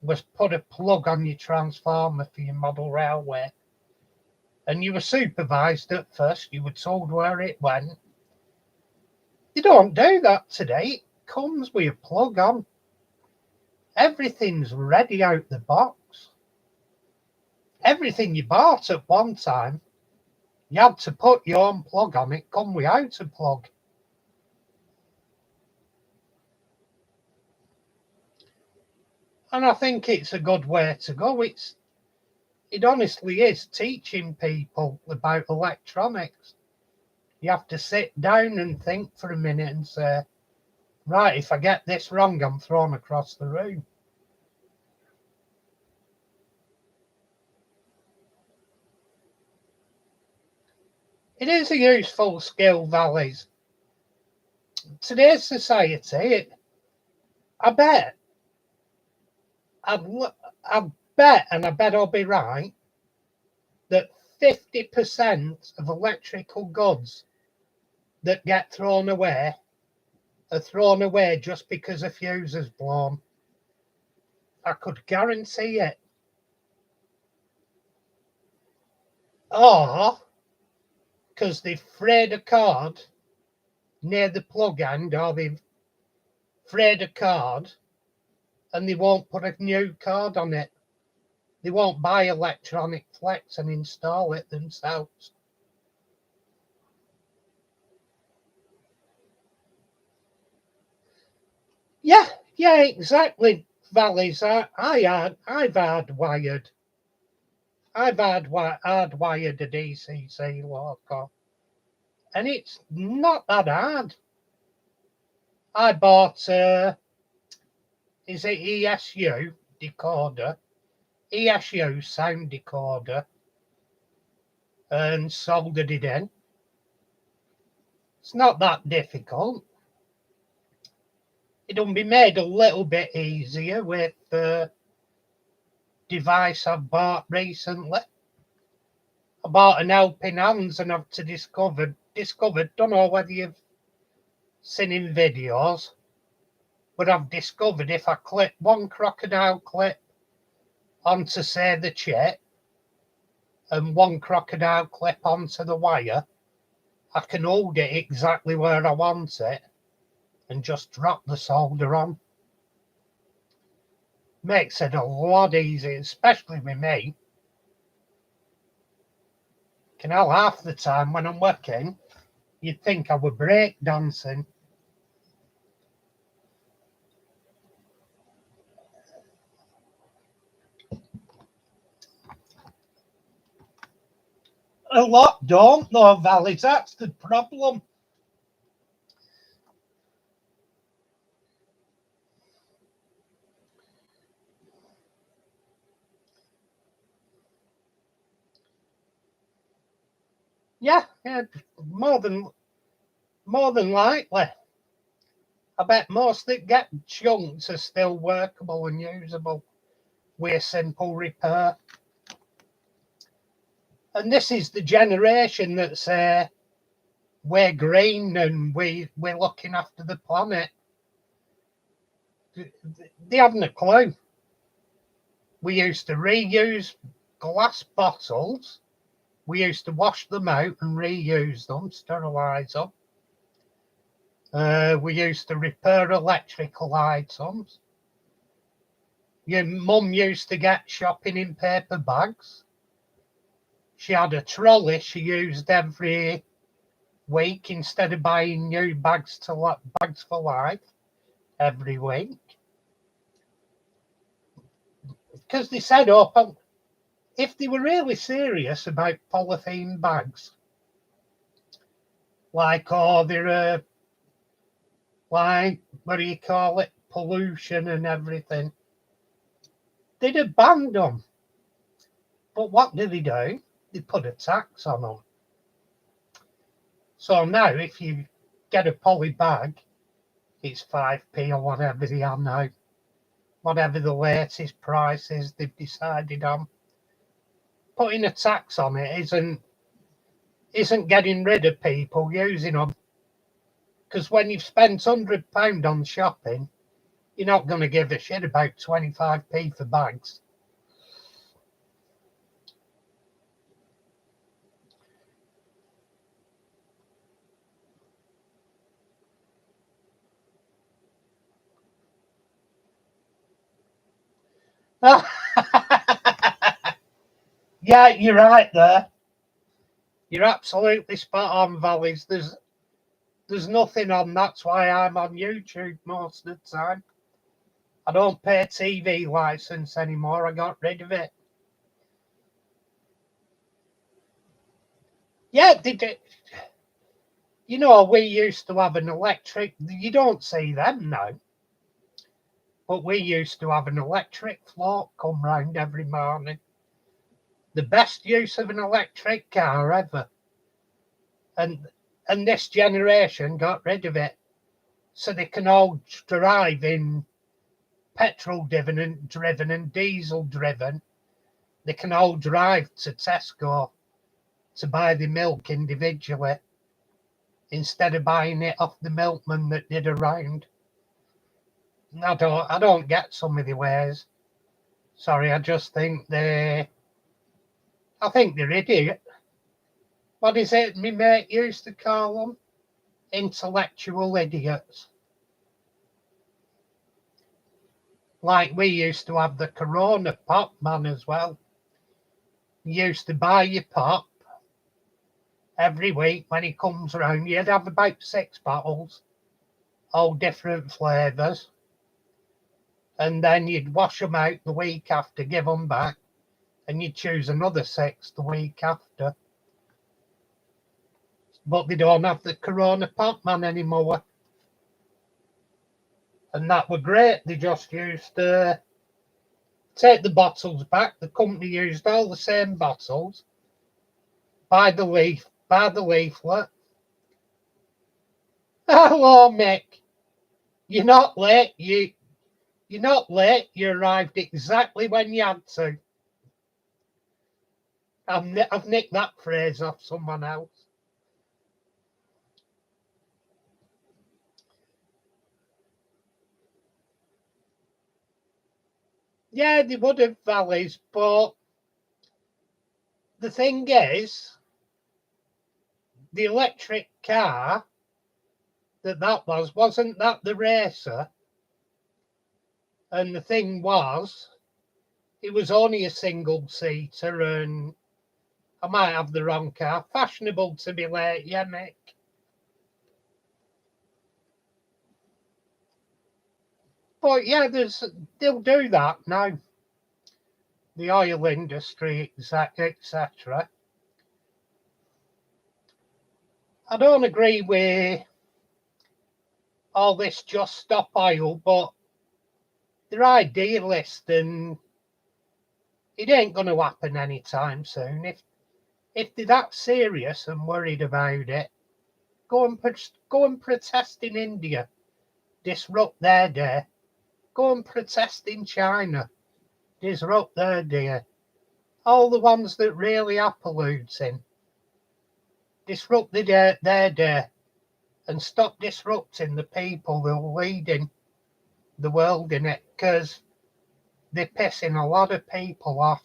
was put a plug on your transformer for your model railway. And you were supervised at first, you were told where it went. You don't do that today. It comes with a plug on. Everything's ready out the box. Everything you bought at one time, you had to put your own plug on it, come without a plug. And I think it's a good way to go. It honestly is teaching people about electronics. You have to sit down and think for a minute and say, right, if I get this wrong, I'm thrown across the room. It is a useful skill, Valleys. Today's society, I bet, I bet, and I bet I'll be right, that 50% of electrical goods that get thrown away are thrown away just because a fuse is blown. I could guarantee it. Or because they've frayed a cord near the plug end, or they've frayed a cord and they won't put a new card on it. They won't buy electronic flex and install it themselves. Yeah, exactly, Valleys. I've hardwired a DCC local, and it's not that hard. I bought is it ESU decoder, ESU sound decoder, and soldered it in. It's not that difficult. It'll be made a little bit easier with the device I've bought recently. I bought an Helping Hands, and I've discovered, don't know whether you've seen in videos, but I've discovered if I clip one crocodile clip onto, say, the chip and one crocodile clip onto the wire, I can hold it exactly where I want it and just drop the solder on. Makes it a lot easier, especially with me. Half the time when I'm working, you'd think I were break dancing. A lot don't though, Valleys. That's the problem. Yeah, more than likely. I bet most that get chunked are still workable and usable with a simple repair. And this is the generation that say we're green and we're looking after the planet. They haven't a clue. We used to reuse glass bottles. We used to wash them out and reuse them, sterilise them. We used to repair electrical items. Your mum used to get shopping in paper bags. She had a trolley she used every week instead of buying new bags for life every week. Because they said, if they were really serious about polythene bags, like, they're like, what do you call it, pollution and everything, they'd have banned them. But what do? They put a tax on them. So now if you get a poly bag, it's 5p or whatever they are now. Whatever the latest price is they've decided on. Putting a tax on it isn't getting rid of people using them. Because when you've spent £100 on shopping, you're not going to give a shit about 25p for bags. Yeah, you're right there. You're absolutely spot on, Valleys. There's nothing on. That's why I'm on YouTube most of the time. I don't pay a TV license anymore. I got rid of it. Yeah, did it. You know, we used to have an electric. You don't see them now. But we used to have an electric float come round every morning. The best use of an electric car ever. And this generation got rid of it. So they can all drive in petrol driven and diesel driven. They can all drive to Tesco to buy the milk individually instead of buying it off the milkman that did a round. I don't get some of the ways. Sorry, I just think they're idiot. What is it me mate used to call them? Intellectual idiots. Like we used to have the Corona pop man as well. You used to buy your pop every week when he comes round. You'd have about 6 bottles, all different flavours. And then you'd wash them out the week after, give them back, and you'd choose another 6 the week after. But they don't have the Corona pop man anymore. And that were great. They just used to take the bottles back. The company used all the same bottles. Buy the leaflet. Hello, Mick. You're not late. You're not late. You arrived exactly when you had to. I've nicked that phrase off someone else. Yeah, they would have valleys, but the thing is, the electric car that wasn't that the racer? And the thing was, it was only a single seater, and I might have the wrong car. Fashionable to be late, yeah, Mick. But yeah, they'll do that now. The oil industry, etc. I don't agree with all this just stop oil, but they're idealist and it ain't going to happen anytime soon. If they're that serious and worried about it, go and protest in India, disrupt their day. Go and protest in China, disrupt their day. All the ones that really are polluting, disrupt their day and stop disrupting the people who are leading the world in it, because they're pissing a lot of people off.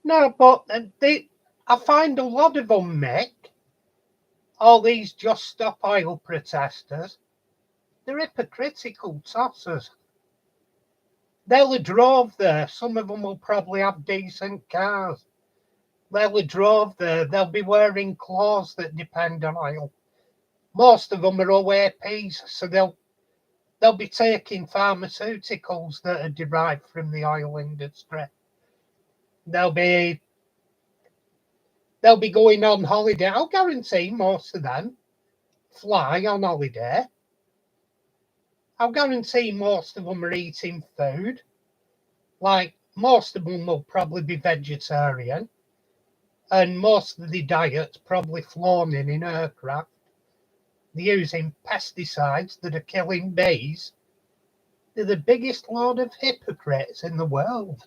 No, but I find a lot of them, Mick, all these just stop oil protesters, they're hypocritical tossers. They'll have drove there. Some of them will probably have decent cars. They'll have drove there. They'll be wearing clothes that depend on oil. Most of them are OAPs, so they'll be taking pharmaceuticals that are derived from the oil industry. They'll be going on holiday. I'll guarantee most of them fly on holiday. I'll guarantee most of them are eating food. Like, most of them will probably be vegetarian. And most of the diet's probably flown in aircraft. They're using pesticides that are killing bees. They're the biggest load of hypocrites in the world.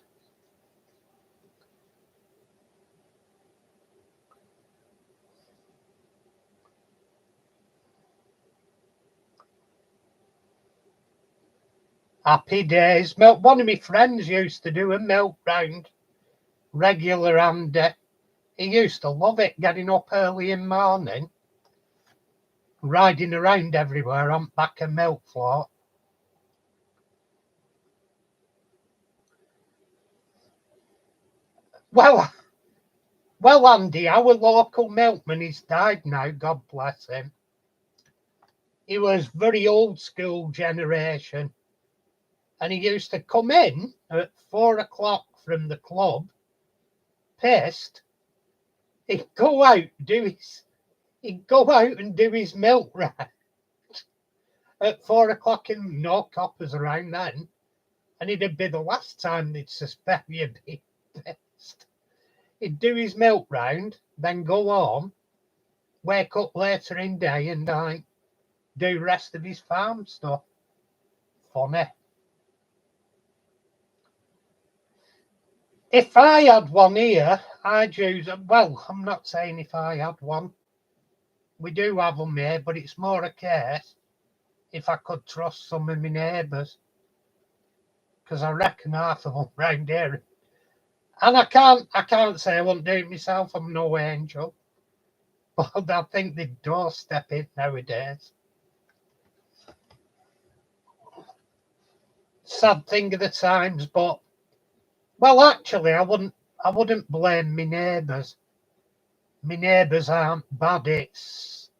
Happy days. One of my friends used to do a milk round regular, and he used to love it, getting up early in the morning, riding around everywhere on back of milk float. Well, Andy, our local milkman, he's died now, God bless him. He was very old school generation, and he used to come in at 4 o'clock from the club, pissed. He'd go out, and do his milk round at 4 o'clock, and no coppers around then, and it'd be the last time they'd suspect you'd be pissed. He'd do his milk round, then go home, wake up later in day, and do rest of his farm stuff. Funny. If I had one here, I'd use. Well, I'm not saying if I had one. We do have them here, but it's more a case if I could trust some of my neighbours, because I reckon half of them round here. And I can't say I won't do it myself. I'm no angel, But I think they doorstep it nowadays. Sad thing of the times, but well, actually, I wouldn't blame my neighbours. My neighbours aren't bad. It's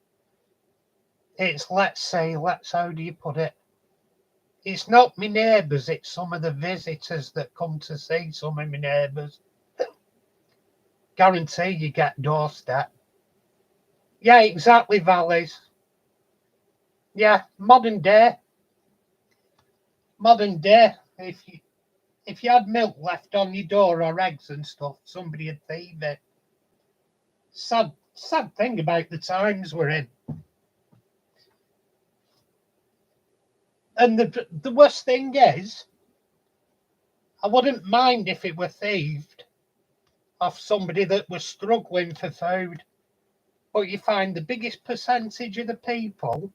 how do you put it? It's not my neighbours. It's some of the visitors that come to see some of my neighbours. Guarantee you get doorstep. Yeah, exactly, Valleys. Yeah, modern day. Modern day. If you had milk left on your door or eggs and stuff, somebody would thieve it. Sad thing about the times we're in. And the worst thing is, I wouldn't mind if it were thieved off somebody that was struggling for food. But you find the biggest percentage of the people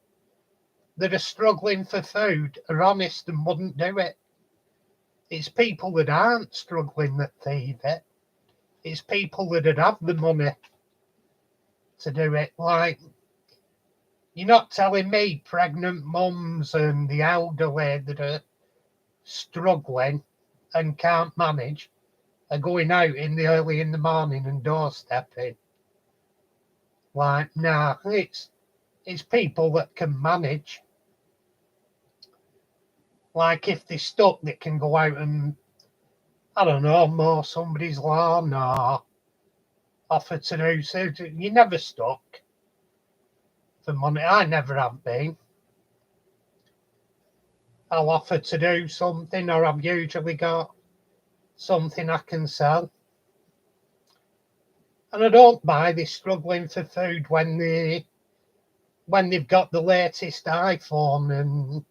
that are struggling for food are honest and wouldn't do it. It's people that aren't struggling that thieve it. It's people that would have the money to do it. Like, you're not telling me pregnant mums and the elderly that are struggling and can't manage are going out early in the morning and doorstepping. Like, nah, it's people that can manage. Like, if they're stuck, they can go out and, I don't know, mow somebody's lawn or offer to do so. You're never stuck for money. I never have been. I'll offer to do something, or I've usually got something I can sell. And I don't buy this struggling for food when they've got the latest iPhone and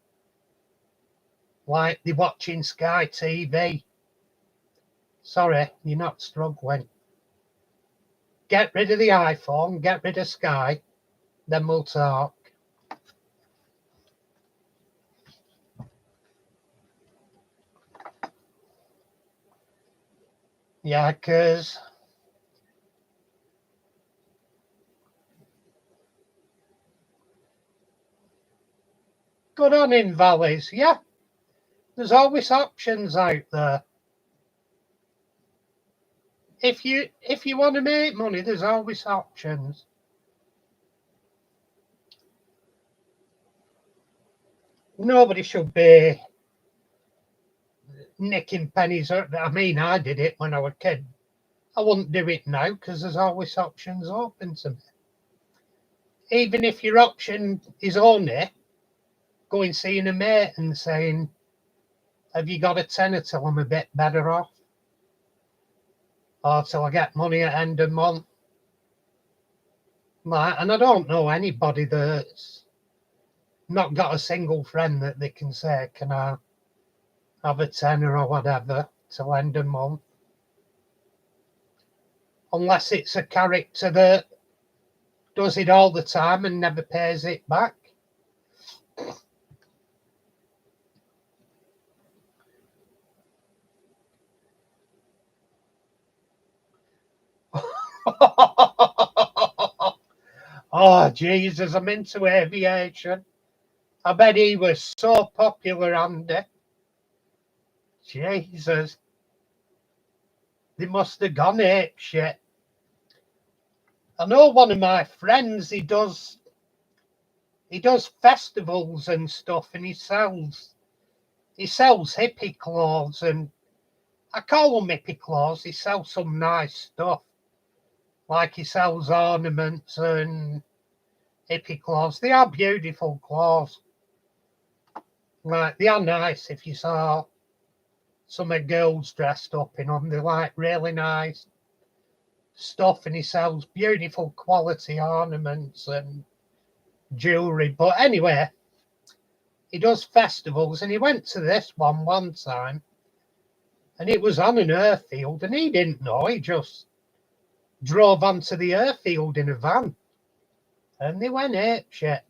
like they're watching Sky TV. Sorry, you're not struggling. Get rid of the iPhone, get rid of Sky, then we'll talk. Yeah, because good on in Valleys. Yeah, there's always options out there. If you want to make money, there's always options. Nobody should be nicking pennies. I mean, I did it when I was a kid. I wouldn't do it now because there's always options open to me. Even if your option is only going seeing a mate and saying, have you got a tenner till I'm a bit better off? Or till I get money at end of month? And I don't know anybody that's not got a single friend that they can say, can I have a tenner or whatever till end of month? Unless it's a character that does it all the time and never pays it back. Oh, Jesus, I'm into aviation. I bet he was so popular, Andy. Jesus. They must have gone ape shit. I know one of my friends, he does festivals and stuff, and he sells hippie clothes, and I call them hippie clothes. He sells some nice stuff. Like he sells ornaments and hippie clothes. They are beautiful clothes. Like, they are nice if you saw some of girls dressed up in them. They're like really nice stuff, and he sells beautiful quality ornaments and jewelry. But anyway, he does festivals, and he went to this one time, and it was on an airfield, and he didn't know. He just drove onto the airfield in a van, and they went ape shit.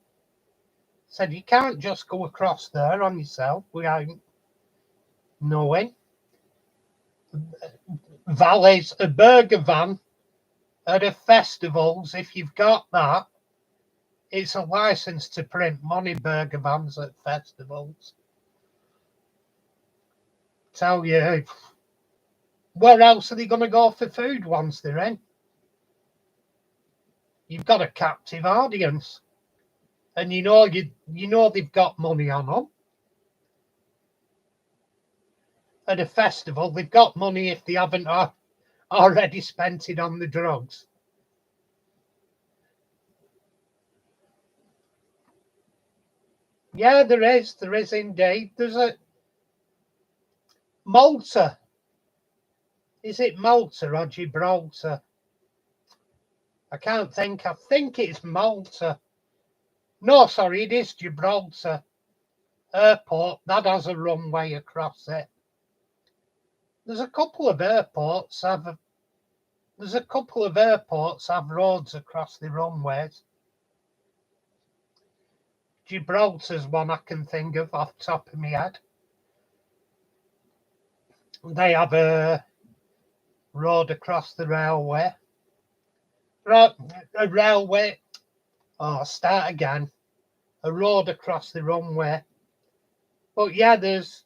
Said you can't just go across there on yourself without knowing. Valleys, a burger van At the festivals, if you've got that, it's a license to print money burger vans at festivals. Tell you, where else are they going to go for food once they're in? You've got a captive audience, and you know they've got money on them. At a festival, they've got money if they haven't already spent it on the drugs. Yeah, there is indeed. There's a Malta. Is it Malta or Gibraltar? I can't think. I think it's Malta. No, sorry, it is Gibraltar Airport. That has a runway across it. There's a couple of airports have roads across the runways. Gibraltar's one I can think of off the top of my head. They have a road across the railway. Right, a railway. Oh, start again. A road across the runway. But yeah, there's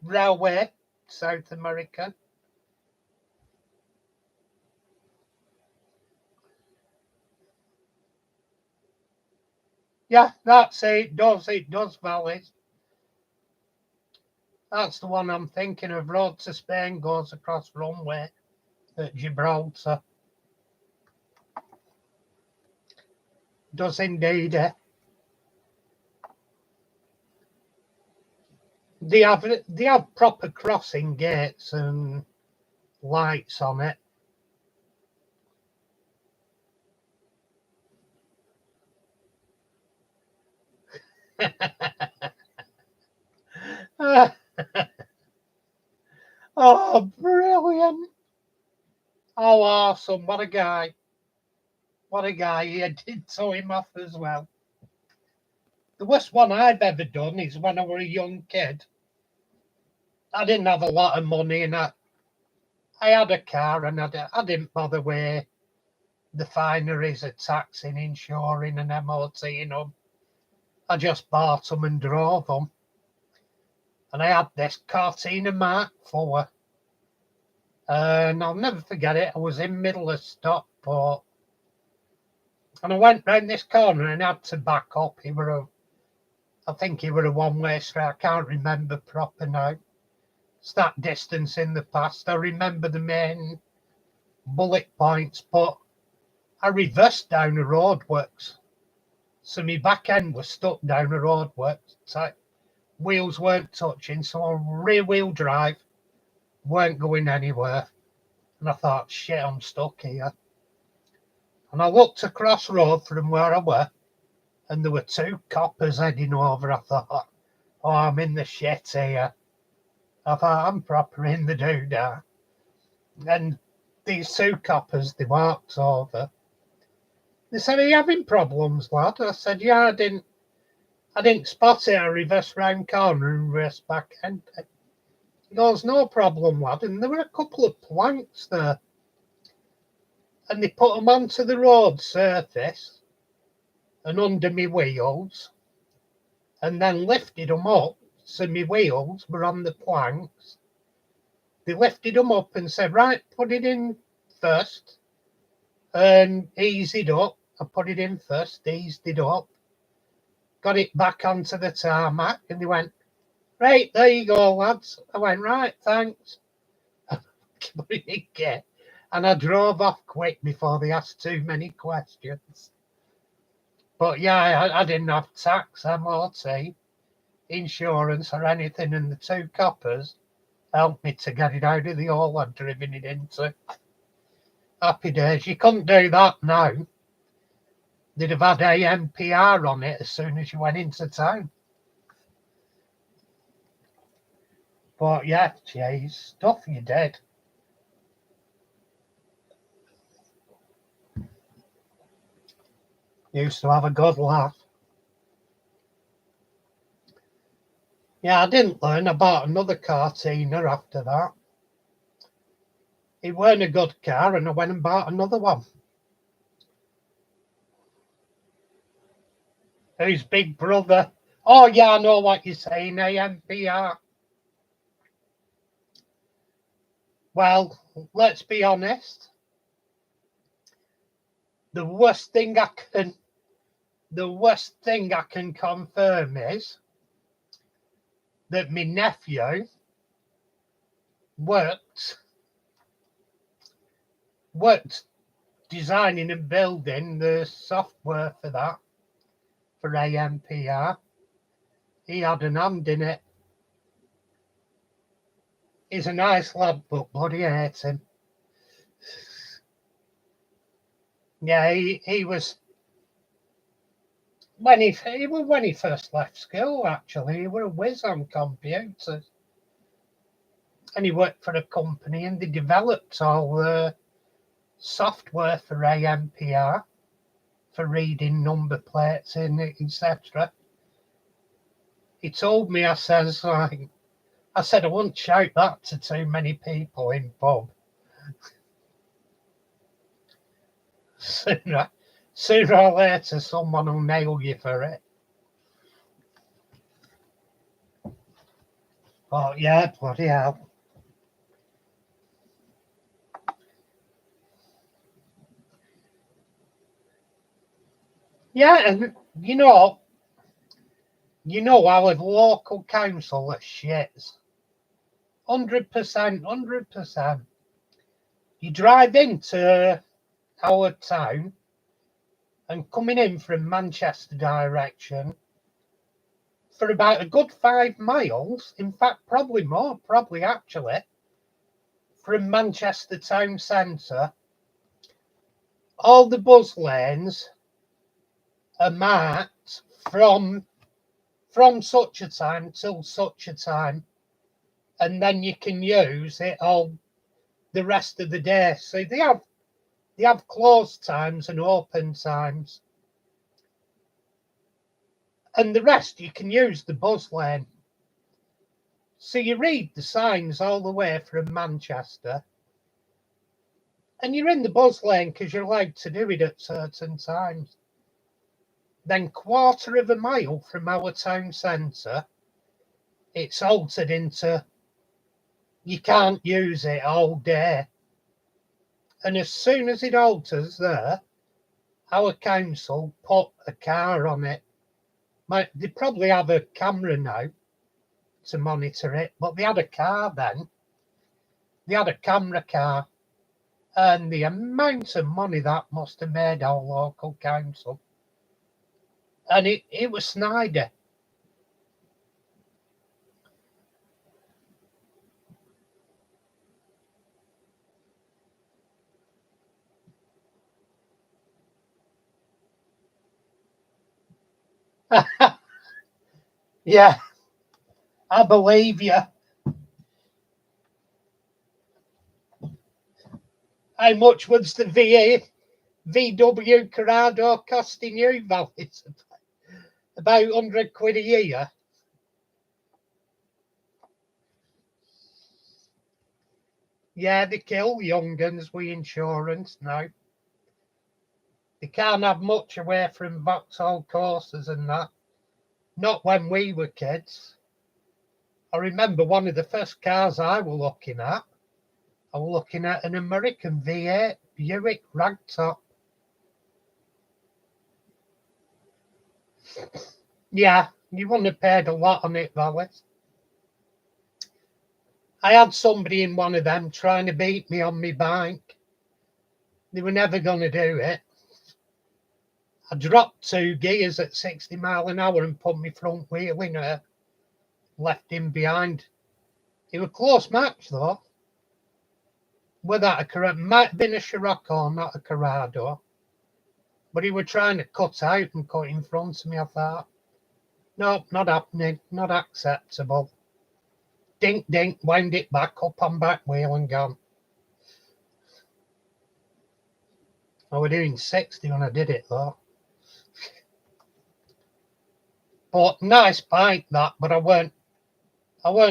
railway, South America. Yeah, that's it. It does valid. That's the one I'm thinking of. Road to Spain goes across runway at Gibraltar. Does indeed. They have proper crossing gates and lights on it. Oh, brilliant. Oh, awesome. What a guy. What a guy. He did tow him off as well. The worst one I've ever done is when I was a young kid. I didn't have a lot of money and I had a car and I didn't bother with the fineries of taxing, insuring and MOTing them. I just bought them and drove them. And I had this Cortina Mark IV. And I'll never forget it. I was in middle of Stockport. And I went round this corner and had to back up. I think he were a one-way street. I can't remember proper now. It's that distance in the past. I remember the main bullet points, but I reversed down the roadworks. So my back end was stuck down the roadworks. So wheels weren't touching, so rear wheel drive weren't going anywhere. And I thought, shit, I'm stuck here. And I looked across road from where I were, and there were two coppers heading over. I thought, oh, I'm in the shit here. I thought, I'm proper in the doodah. And these two coppers, they walked over. They said, are you having problems, lad? I said, yeah, I didn't spot it. I reversed round corner and raced back end. He goes, no problem, lad. And there were a couple of planks there. And they put them onto the road surface and under my wheels and then lifted them up so my wheels were on the planks. They lifted them up and said, right, put it in first and eased it up. I put it in first, eased it up, got it back onto the tarmac, and they went, right, there you go, lads. I went, right, thanks. And I drove off quick before they asked too many questions. But yeah, I didn't have tax, MOT, insurance or anything, and the two coppers helped me to get it out of the hole I'd driven it into. Happy days. You couldn't do that now. They'd have had ANPR on it as soon as you went into town. But yeah, geez, stuff you did. Used to have a good laugh. Yeah, I didn't learn. I bought another Cortina after that. it weren't a good car, and I went and bought another one. Who's Big Brother? Oh, yeah, I know what you're saying, AMPR. Well, let's be honest. The worst thing I can confirm is that my nephew worked designing and building the software for that, for AMPR. He had an hand in it. He's a nice lad, but bloody hates him. Yeah, he was when he first left school. Actually, he was a whiz on computers, and he worked for a company, and they developed all the software for AMPR for reading number plates in it, etc. He told me, I said, I wouldn't shout that to too many people in pub. Sooner or later, someone will nail you for it. Oh, yeah, bloody hell. Yeah, and you know our local council are shits. 100%, 100%. You drive into our town and coming in from Manchester direction for about a good 5 miles, in fact, probably more, probably actually, from Manchester town centre, all the bus lanes are marked from such a time till such a time, and then you can use it all the rest of the day. So they have closed times and open times, and the rest you can use the bus lane. So you read the signs all the way from Manchester, and you're in the bus lane because you're allowed to do it at certain times. Then 1/4 of a mile from our town centre, it's altered into you can't use it all day. And as soon as it alters there, our council put a car on it. They probably have a camera now to monitor it, but they had a car then. They had a camera car. And the amount of money that must have made our local council. And it was Snyder. Yeah, I believe you. How much was the VW Corrado costing you, Val? It's about 100 quid a year. Yeah, they kill young uns with insurance now. They can't have much away from Vauxhall courses and that. Not when we were kids. I remember one of the first cars I was looking at an American V8 Buick Ragtop. Yeah, you wouldn't have paid a lot on it, Valis. I had somebody in one of them trying to beat me on my bike. They were never going to do it. I dropped 2 gears at 60 mile an hour and put my front wheel in her. Left him behind. It was a close match, though. Whether that a Corrado, might have been a Scirocco, not a Corrado. But he was trying to cut out and cut in front of me, I thought. No, not happening. Not acceptable. Dink, dink, wound it back up on back wheel and gone. I was doing 60 when I did it, though. But nice bike, that, but I weren't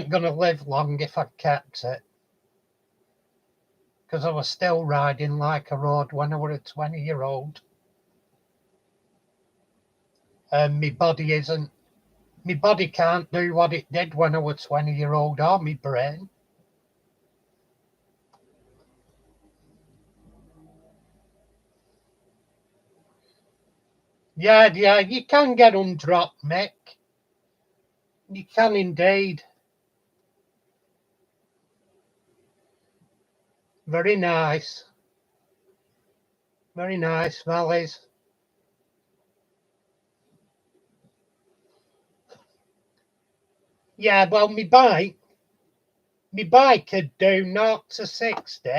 going to live long if I kept it. because I was still riding like a road when I was a 20-year-old. And my body can't do what it did when I was 20-year-old, or my brain. Yeah, you can get undropped, Mick. You can indeed. Very nice. Very nice, Valleys. Yeah, well, my bike could do 0 to 60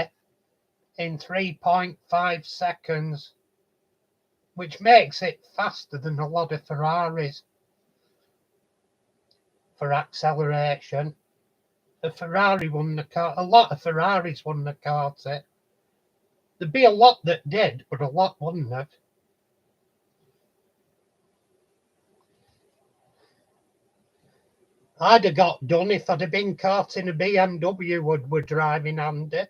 in 3.5 seconds, which makes it faster than a lot of Ferraris for acceleration. A lot of Ferraris wouldn't have caught it. There'd be a lot that did, but a lot wouldn't have. I'd have got done if I'd have been caught in a BMW we're driving under.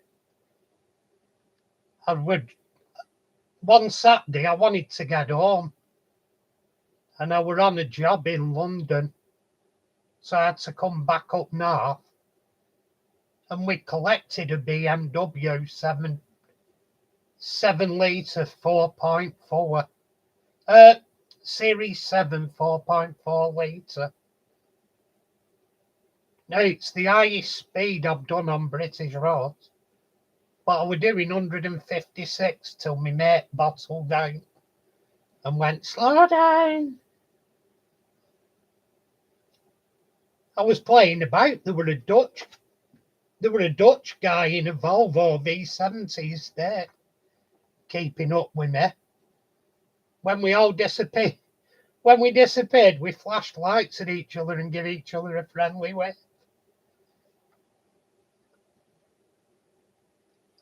One Saturday I wanted to get home and I were on a job in London, so I had to come back up north, and we collected a BMW 7 litre 4.4 Series 7 4.4 litre. Now it's the highest speed I've done on British roads, but I was doing 156 till my mate bottled down and went, slow down. I was playing about. There were a Dutch guy in a Volvo V70 estate keeping up with me. When we disappeared, we flashed lights at each other and gave each other a friendly wave.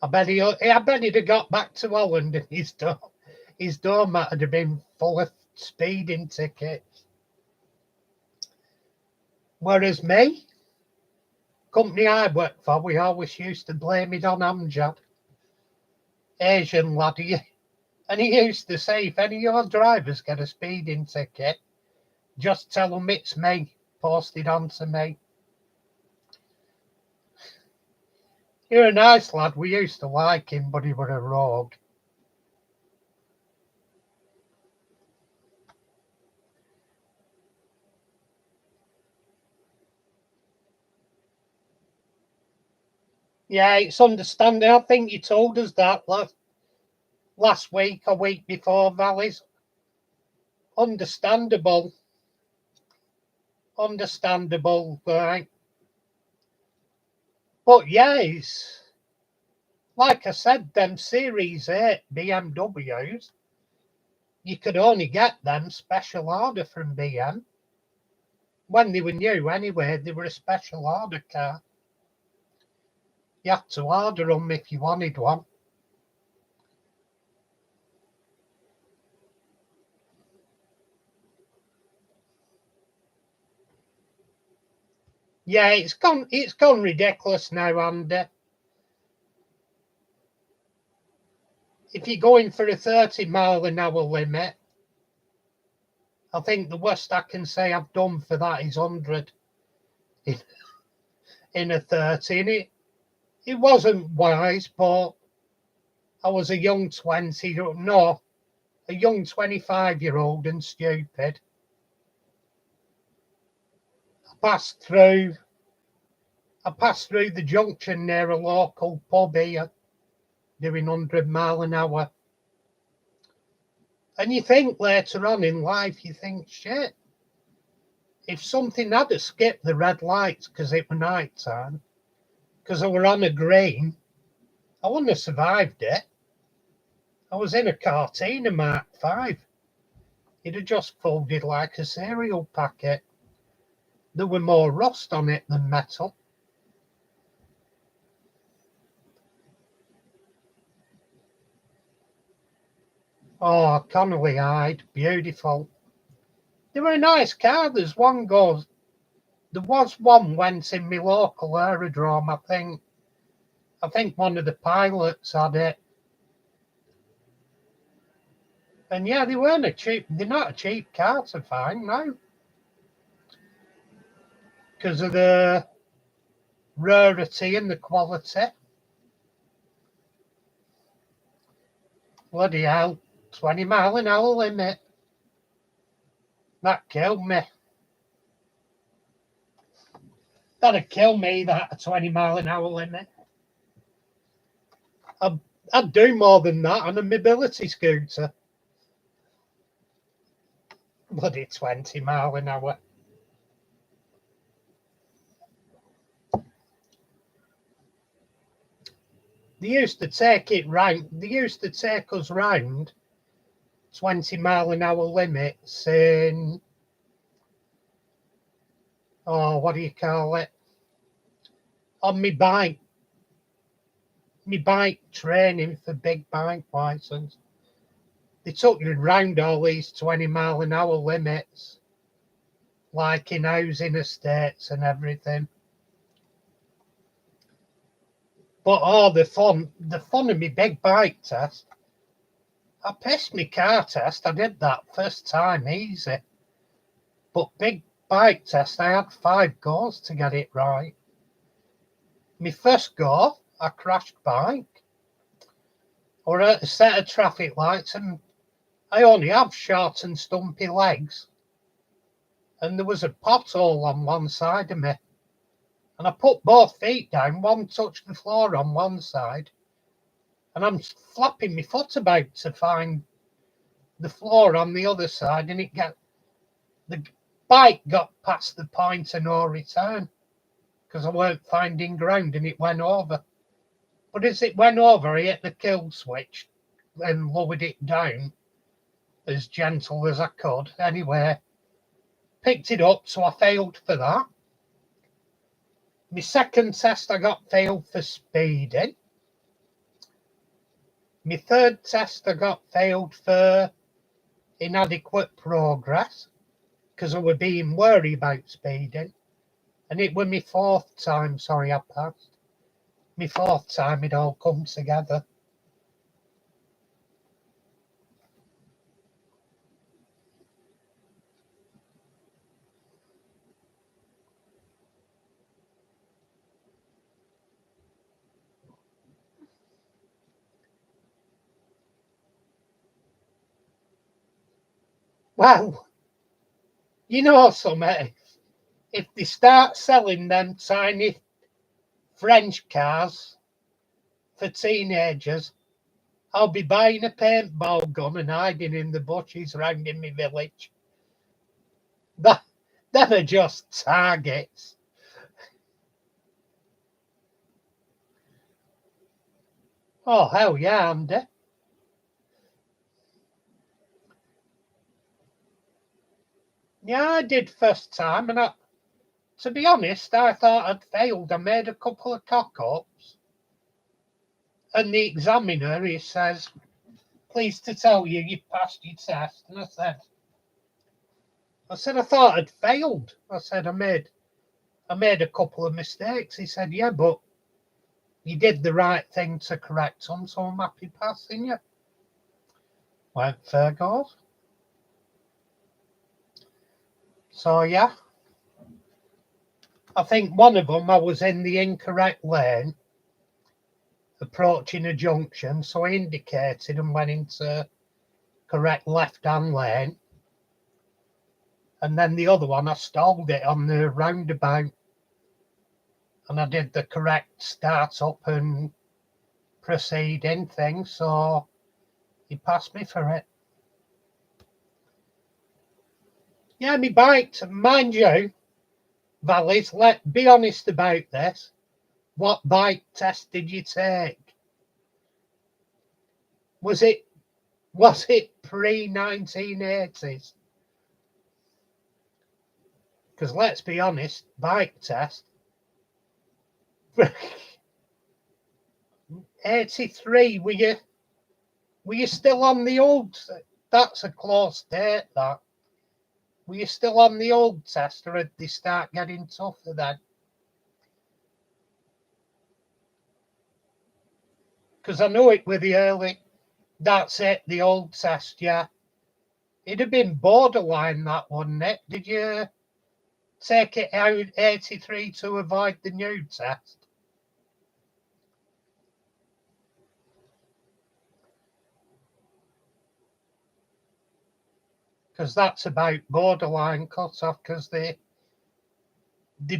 I bet he'd have got back to Holland and his doormat would have been full of speeding tickets. Whereas me, company I worked for, we always used to blame it on Amjad, Asian lad. And he used to say, if any of your drivers get a speeding ticket, just tell them it's me, post it on to me. You're a nice lad. We used to like him, but he was a rogue. Yeah, it's understanding. I think you told us that last week or week before, Valleys. Understandable, right? But yeah, it's like I said, them Series 8 BMWs, you could only get them special order from BM. When they were new anyway, they were a special order car. You had to order them if you wanted one. Yeah, it's gone ridiculous now, Andy. If you're going for a 30-mile-an-hour limit, I think the worst I can say I've done for that is 100 in a 30. And it wasn't wise, but I was a young 25-year-old and stupid. I passed through the junction near a local pub here, doing 100 mile an hour. And you think later on in life, you think, shit, if something had to skip the red lights because it was night time, because I were on a green, I wouldn't have survived it. I was in a Cortina Mark 5. It had just folded like a cereal packet. There were more rust on it than metal. Oh, Connolly Hyde, beautiful. They were a nice car. There was one went in my local aerodrome, I think, I think one of the pilots had it. And yeah, they're not a cheap car to find, no. Because of the rarity and the quality. Bloody hell, 20-mile-an-hour limit. That killed me. That'd kill me, that, a 20-mile-an-hour limit. I'd do more than that on a mobility scooter. Bloody 20 mile an hour. They used to take us round 20 mile an hour limits in, what do you call it? On my bike training for big bike license. They took you round all these 20 mile an hour limits, like in housing estates and everything. But the fun of my big bike test. I passed my car test. I did that first time easy. But big bike test, I had 5 goes to get it right. My first go, I crashed bike. Or at a set of traffic lights, and I only have short and stumpy legs. And there was a pothole on one side of me. And I put both feet down, one touched the floor on one side. And I'm flapping my foot about to find the floor on the other side, and the bike got past the point of no return because I weren't finding ground, and it went over. But as it went over, I hit the kill switch and lowered it down as gentle as I could. Anyway, picked it up, so I failed for that. My second test, I got failed for speeding. My third test, I got failed for inadequate progress because I were being worried about speeding. And it was my fourth time, I passed. My fourth time it all come together. Well, you know something, if they start selling them tiny French cars for teenagers, I'll be buying a paintball gun and hiding in the bushes round in my village. Them are just targets. Oh, hell yeah, Andy. Yeah, I did first time, and to be honest, I thought I'd failed. I made a couple of cock-ups. And the examiner, he says, pleased to tell you, you passed your test. And I said, I thought I'd failed. I said, I made a couple of mistakes. He said, yeah, but you did the right thing to correct them, so I'm happy passing you. Went fair goes. So, yeah. I think one of them, I was in the incorrect lane, approaching a junction, so I indicated and went into correct left-hand lane. And then the other one, I stalled it on the roundabout. And I did the correct start up and proceeding thing, so he passed me for it. Yeah, me bike, mind you, Valleys, be honest about this. What bike test did you take? Was it pre-1980s? Because let's be honest, bike test. 83, were you still on the old? That's a close date, that. Were you still on the old test, or did they start getting tougher then? Because I know it with the early, that's it, the old test, yeah. It'd have been borderline, that, wouldn't it? Did you take it out 83 to avoid the new test? Because that's about borderline cut-off, because they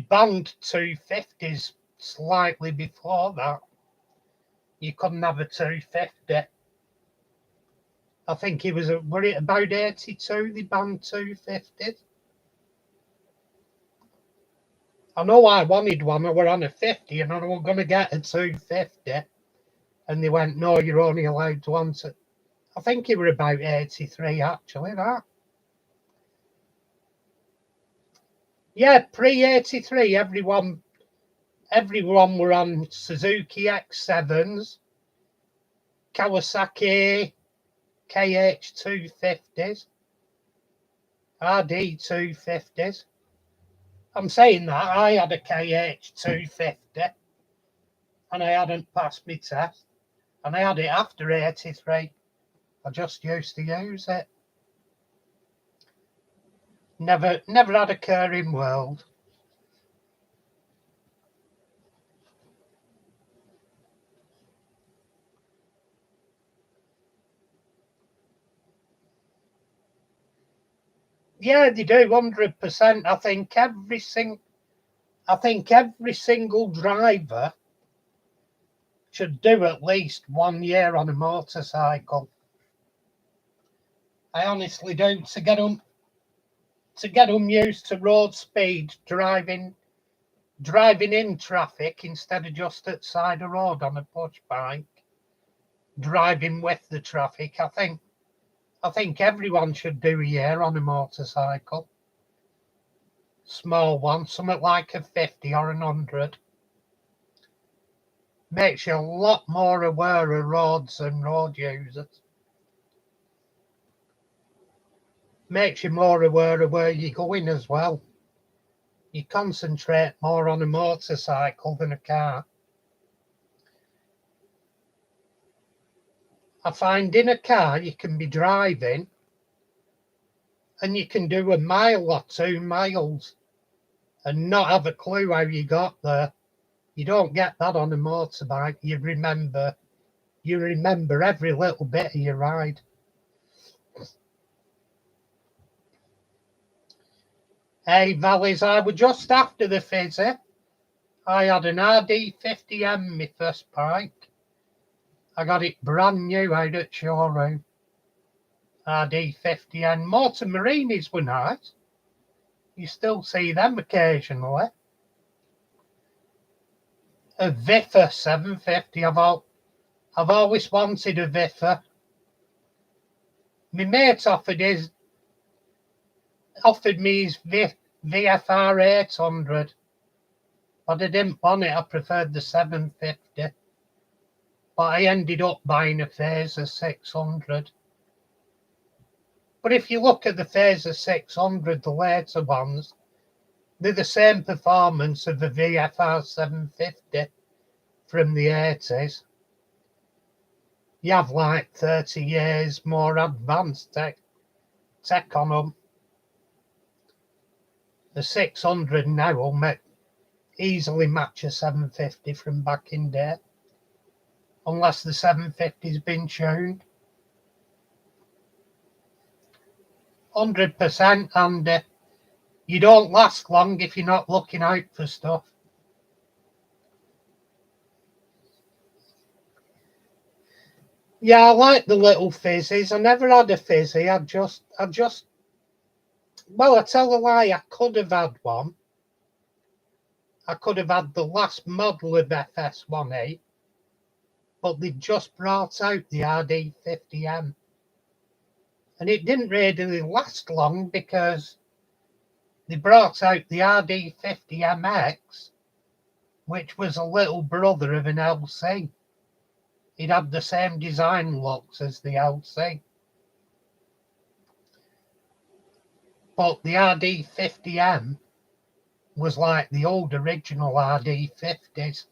banned 250s slightly before that. You couldn't have a 250. I think it was, were it about 82 they banned 250s? I know I wanted one, I were on a 50 and I was going to get a 250. And they went, no, you're only allowed to answer. I think it were about 83 actually, that. Yeah, pre-83, everyone were on Suzuki X7s, Kawasaki KH250s, RD250s. I'm saying that I had a KH250 and I hadn't passed my test. And I had it after 83. I just used to use it. Never had a care in world. Yeah, they do 100%. I think every single driver should do at least 1 year on a motorcycle. I honestly do, to get them used to road speed, driving in traffic instead of just at side of road on a push bike, driving with the traffic. I think everyone should do a year on a motorcycle. Small one, something like a 50 or an 100. Makes you a lot more aware of roads and road users. Makes you more aware of where you're going as well. You concentrate more on a motorcycle than a car. I find in a car you can be driving and you can do a mile or 2 miles and not have a clue how you got there. You don't get that on a motorbike. You remember every little bit of your ride. Hey, Valleys, I was just after the fizzy. I had an RD50M, my first bike. I got it brand new out at showroom. RD50M. Motor Marinis were nice. You still see them occasionally. A Viffa 750. I've always wanted a Viffa. My mate offered me his VFR 800, but I didn't want it. I preferred the 750. But I ended up buying a Phaser 600. But if you look at the Phaser 600, the later ones, they're the same performance of the VFR 750 from the 80s. You have like 30 years more advanced tech on them. The 600 now will easily match a 750 from back in day, unless the 750's been tuned. 100%, and you don't last long if you're not looking out for stuff. Yeah, I like the little fizzies. I never had a fizzy. I tell a lie, I could have had one. I could have had the last model of FS1A, but they just brought out the RD50M. And it didn't really last long because they brought out the RD50MX, which was a little brother of an LC. It had the same design looks as the LC. But the RD50M was like the old original RD250s.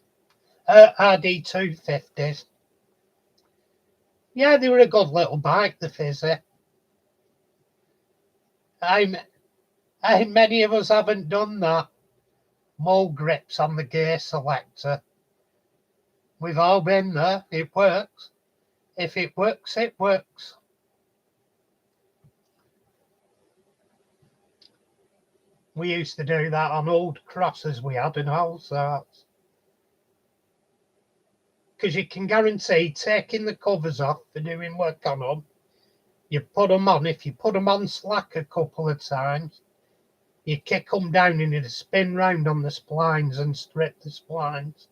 Yeah, they were a good little bike, the Fizzy. Many of us haven't done that. Mole grips on the gear selector. We've all been there. It works. If it works, it works. We used to do that on old crosses we had and all sorts. Because you can guarantee taking the covers off for doing work on them, you put them on. If you put them on slack a couple of times, you kick them down and it'll spin round on the splines and strip the splines.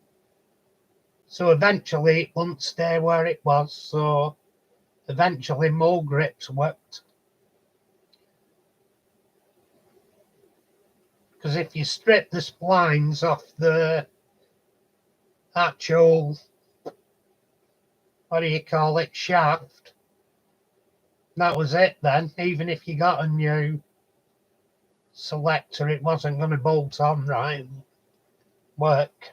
So eventually it won't stay where it was. So eventually more grips worked. Because if you strip the splines off the actual, what do you call it, shaft, that was it then. Even if you got a new selector, it wasn't going to bolt on right and work.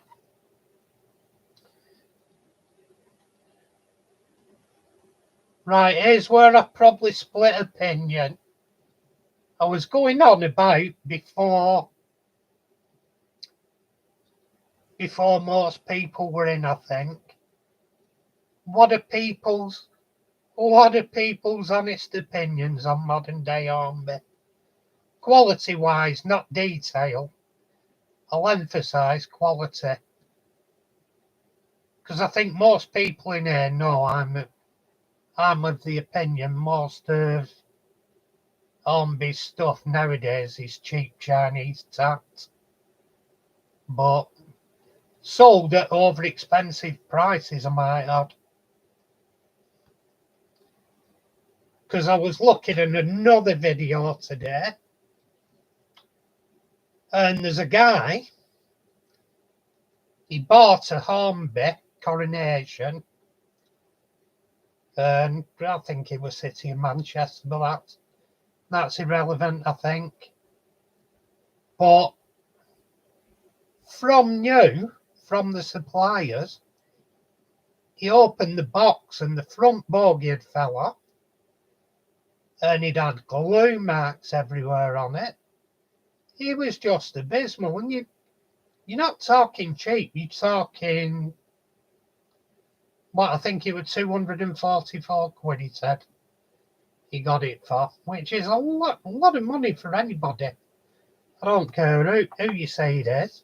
Right, here's where I probably split opinion. I was going on about before most people were in, I think. What are people's honest opinions on modern day army? Quality wise, not detail. I'll emphasise quality. Because I think most people in here know I'm of the opinion most of Hornby's stuff nowadays is cheap Chinese tat. But sold at over expensive prices, I might add. Because I was looking at another video today, and there's a guy, he bought a Hornby Coronation, and I think it was City of Manchester, but that's irrelevant, I think. But from the suppliers, he opened the box and the front bogie had fell off, and it had glue marks everywhere on it. It was just abysmal. And you're not talking cheap, you're talking, what, I think it was 244 quid, he said he got it for, which is a lot of money for anybody. I don't care who you say it is.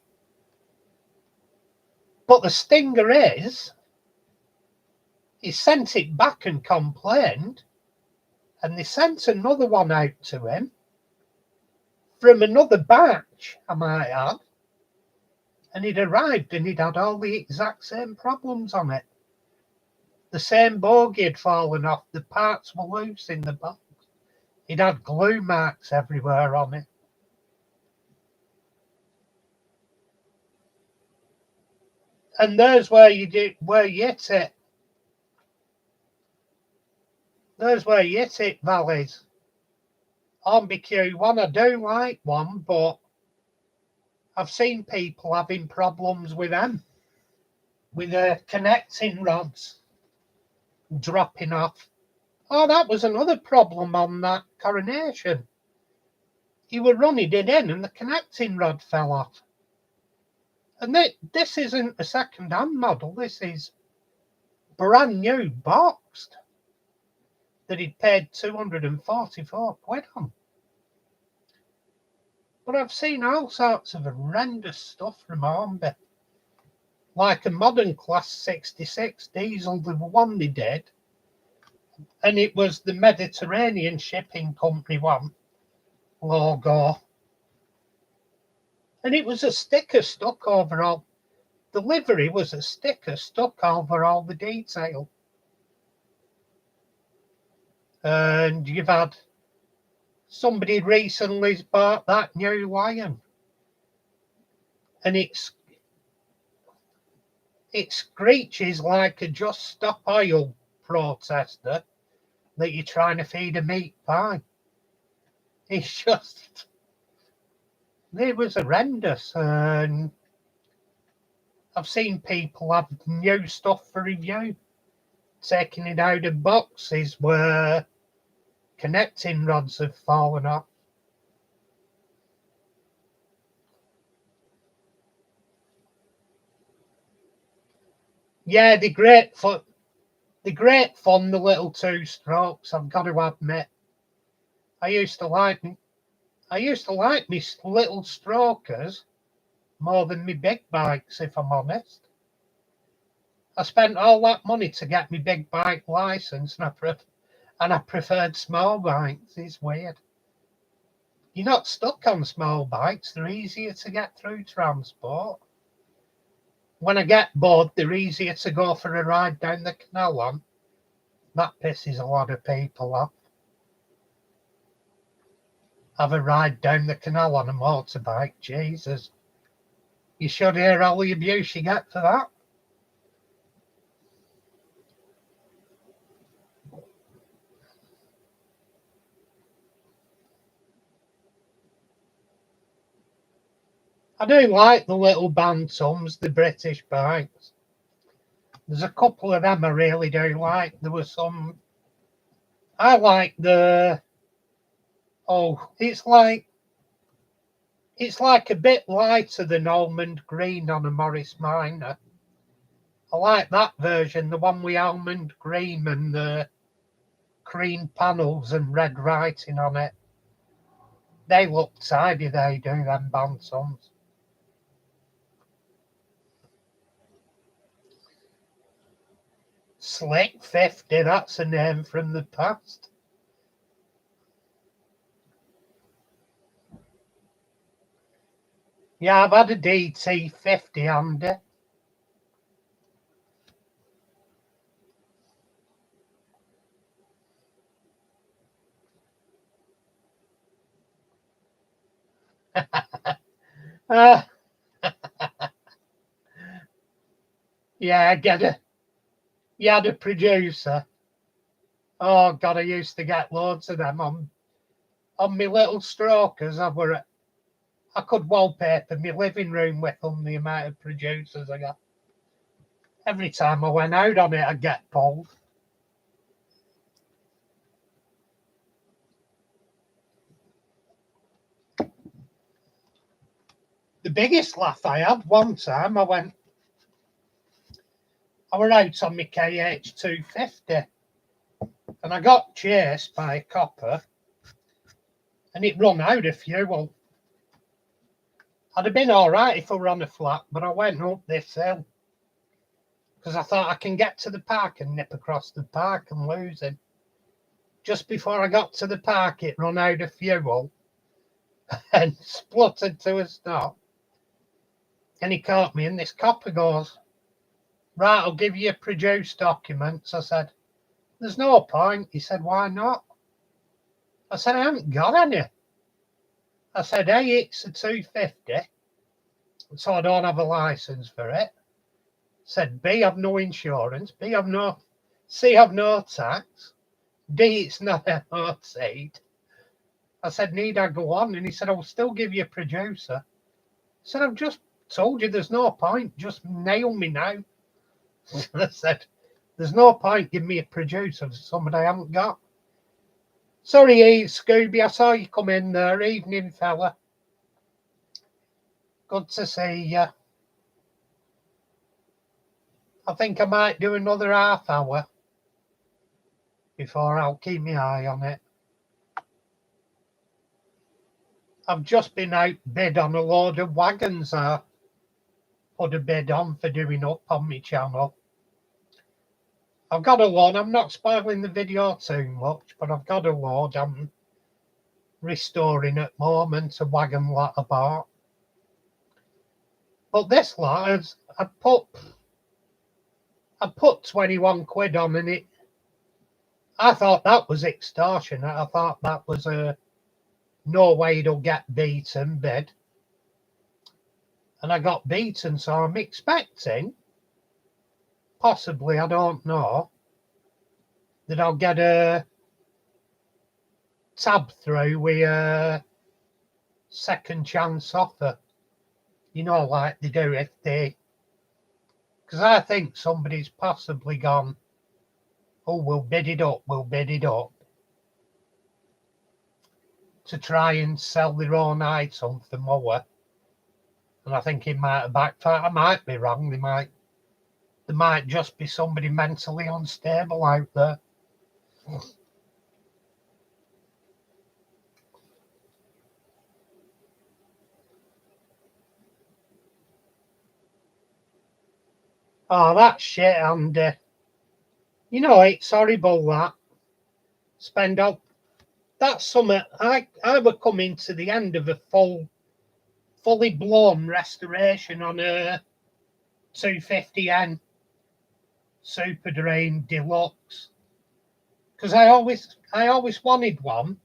But the stinger is, he sent it back and complained, and they sent another one out to him from another batch, I might add, and it arrived and it had all the exact same problems on it. The same bogie had fallen off, the parts were loose in the box. It had glue marks everywhere on it. And there's where you hit it. There's where you hit it, Valleys. Hornby Q1, I do like one, but I've seen people having problems with them, with the connecting rods dropping off. Oh, that was another problem on that Coronation. You were running it in and the connecting rod fell off. And this isn't a second-hand model. This is brand new boxed that he'd paid 244 quid on. But I've seen all sorts of horrendous stuff from Hornby. Like a modern Class 66 diesel, the one they did. And it was the Mediterranean Shipping Company one logo. And it was a sticker stuck over all. The livery was a sticker stuck over all the detail. And you've had somebody recently bought that new Lion. And it screeches like a Just Stop Oil protester that you're trying to feed a meat pie. It's just, it was horrendous. And I've seen people have new stuff for review taking it out of boxes where connecting rods have fallen off. Yeah, they're great fun. They're great fun, the little two strokes, I've got to admit. I used to like me little strokers more than me big bikes, if I'm honest. I spent all that money to get me big bike license, and I preferred small bikes. It's weird. You're not stuck on small bikes. They're easier to get through transport. When I get bored, they're easier to go for a ride down the canal on. That pisses a lot of people off. Have a ride down the canal on a motorbike. Jesus. You should hear all the abuse you get for that. I do like the little Bantams, the British bikes. There's a couple of them I really do like. There were some. I like the. Oh, it's like a bit lighter than almond green on a Morris Minor. I like that version, the one with almond green and the cream panels and red writing on it. They look tidy, they do, them Bantams. Slick 50, that's a name from the past. Yeah, I've had a DT50, Andy. Yeah, you had a producer. Oh God, I used to get loads of them on my little strokers. I could wallpaper my living room with them, the amount of producers I got. Every time I went out on it, I'd get pulled. The biggest laugh I had one time, I were out on my KH250 and I got chased by a copper and it run out of fuel. I'd have been all right if I were on a flat, but I went up this hill because I thought I can get to the park and nip across the park and lose him. Just before I got to the park, it run out of fuel and spluttered to a stop. And he caught me, and this copper goes, right, I'll give you produce documents. I said, there's no point. He said, why not? I said, I haven't got any. I said, A, it's a 250, so I don't have a license for it. Said, B, I've no insurance. C, I've no tax. D, it's not MOT'd. I said, need I go on? And he said, I'll still give you a producer. I said, I've just told you there's no point. Just nail me now. I said, there's no point giving me a producer for somebody I haven't got. Sorry, Scooby, I saw you come in there. Evening, fella. Good to see you. I think I might do another half hour before I'll keep my eye on it. I've just been out bid on a load of wagons. I put a bid on for doing up on my channel. I've got a load. I'm not spoiling the video too much, but I've got a load. I'm restoring at the moment, a wagon lot I bought. But this lot is, I put 21 quid on in it. I thought that was extortionate. I thought that was no way it'll get beaten bid. And I got beaten, so I'm expecting, possibly, I don't know, that I'll get a tab through with a second chance offer. You know, like they do if they... Because I think somebody's possibly gone, oh, we'll bid it up, to try and sell their own item for more. And I think it might have backfired. I might be wrong. There might just be somebody mentally unstable out there. Oh, that's shit, Andy. You know, it's horrible that. Spend up. That's something. I were coming to the end of a fully blown restoration on a 250N Super Drain Deluxe. Because I always wanted one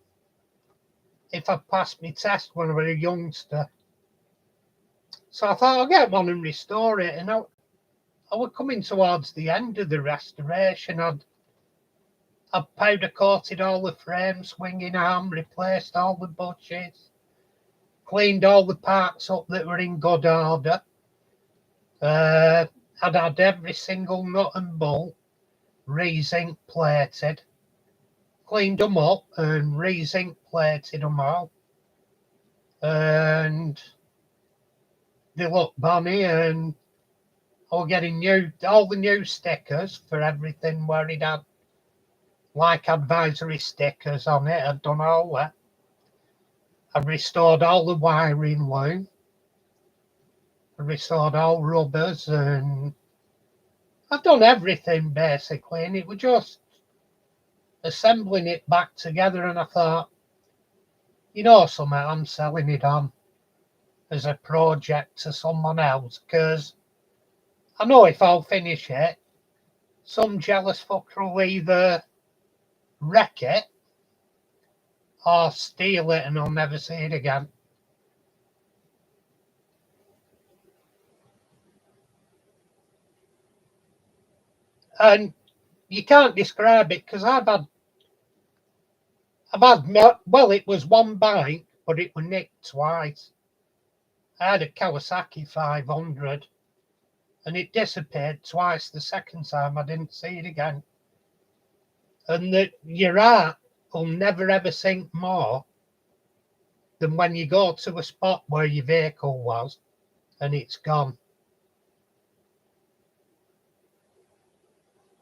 if I passed my test when I was a youngster. So I thought I'll get one and restore it. And I was coming towards the end of the restoration. I'd powder coated all the frames, swinging arm, replaced all the bushes, cleaned all the parts up that were in good order. I'd had every single nut and bolt re-zinc plated, cleaned them up and re-zinc plated them all. And they looked bonny, and I was getting all the new stickers for everything where it had like advisory stickers on it. I'd done all that. I've restored all the wiring loom. I restored all rubbers, and I've done everything basically, and it was just assembling it back together. And I thought, you know something, I'm selling it on as a project to someone else, because I know if I'll finish it, some jealous fucker will either wreck it or steal it and I'll never see it again. And you can't describe it, because I've had, well, it was one bike, but it was nicked twice. I had a Kawasaki 500 and it disappeared twice. The second time I didn't see it again. And that your heart will never ever sink more than when you go to a spot where your vehicle was and it's gone.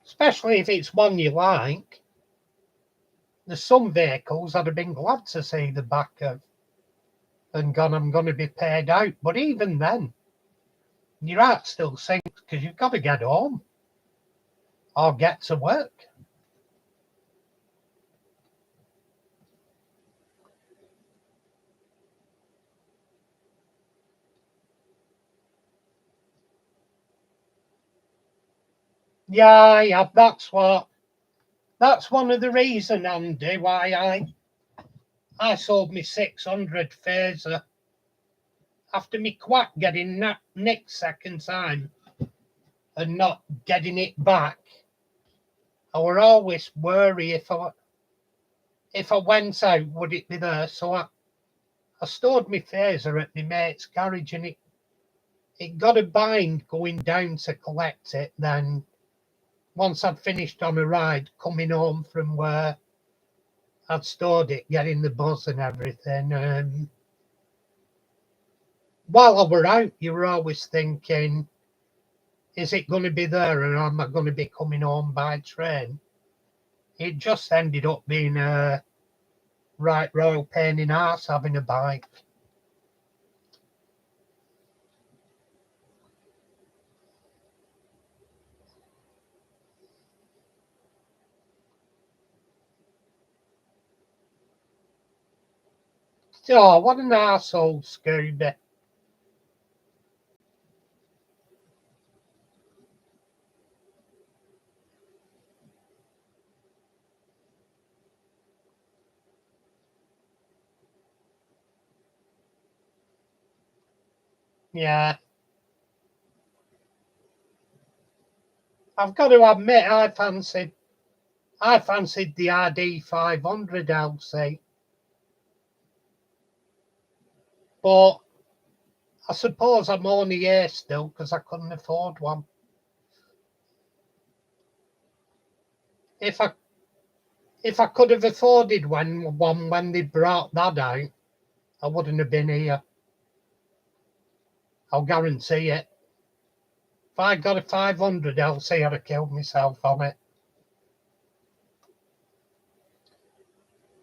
Especially if it's one you like. There's some vehicles I'd have been glad to see the back of and gone, I'm going to be paid out. But even then, your heart still sinks because you've got to get home or get to work. Yeah, that's one of the reasons, Andy, why I sold me 600 Phaser after me quack getting nicked second time and not getting it back. I were always worried if I went out, would it be there? So I stored my Phaser at my mate's garage, and it got a bind going down to collect it. Then once I'd finished on a ride coming home from where I'd stored it, getting the buzz and everything. While I were out, you were always thinking, is it going to be there, or am I going to be coming home by train? It just ended up being a right royal pain in the arse having a bike. Oh, what an arsehole, Scooby. Yeah. I've got to admit, I fancied the RD500 LC. But I suppose I'm only here still because I couldn't afford one. if I could have afforded one when they brought that out, I wouldn't have been here. I'll guarantee it. If I got a 500 LC, I'd have killed myself on it.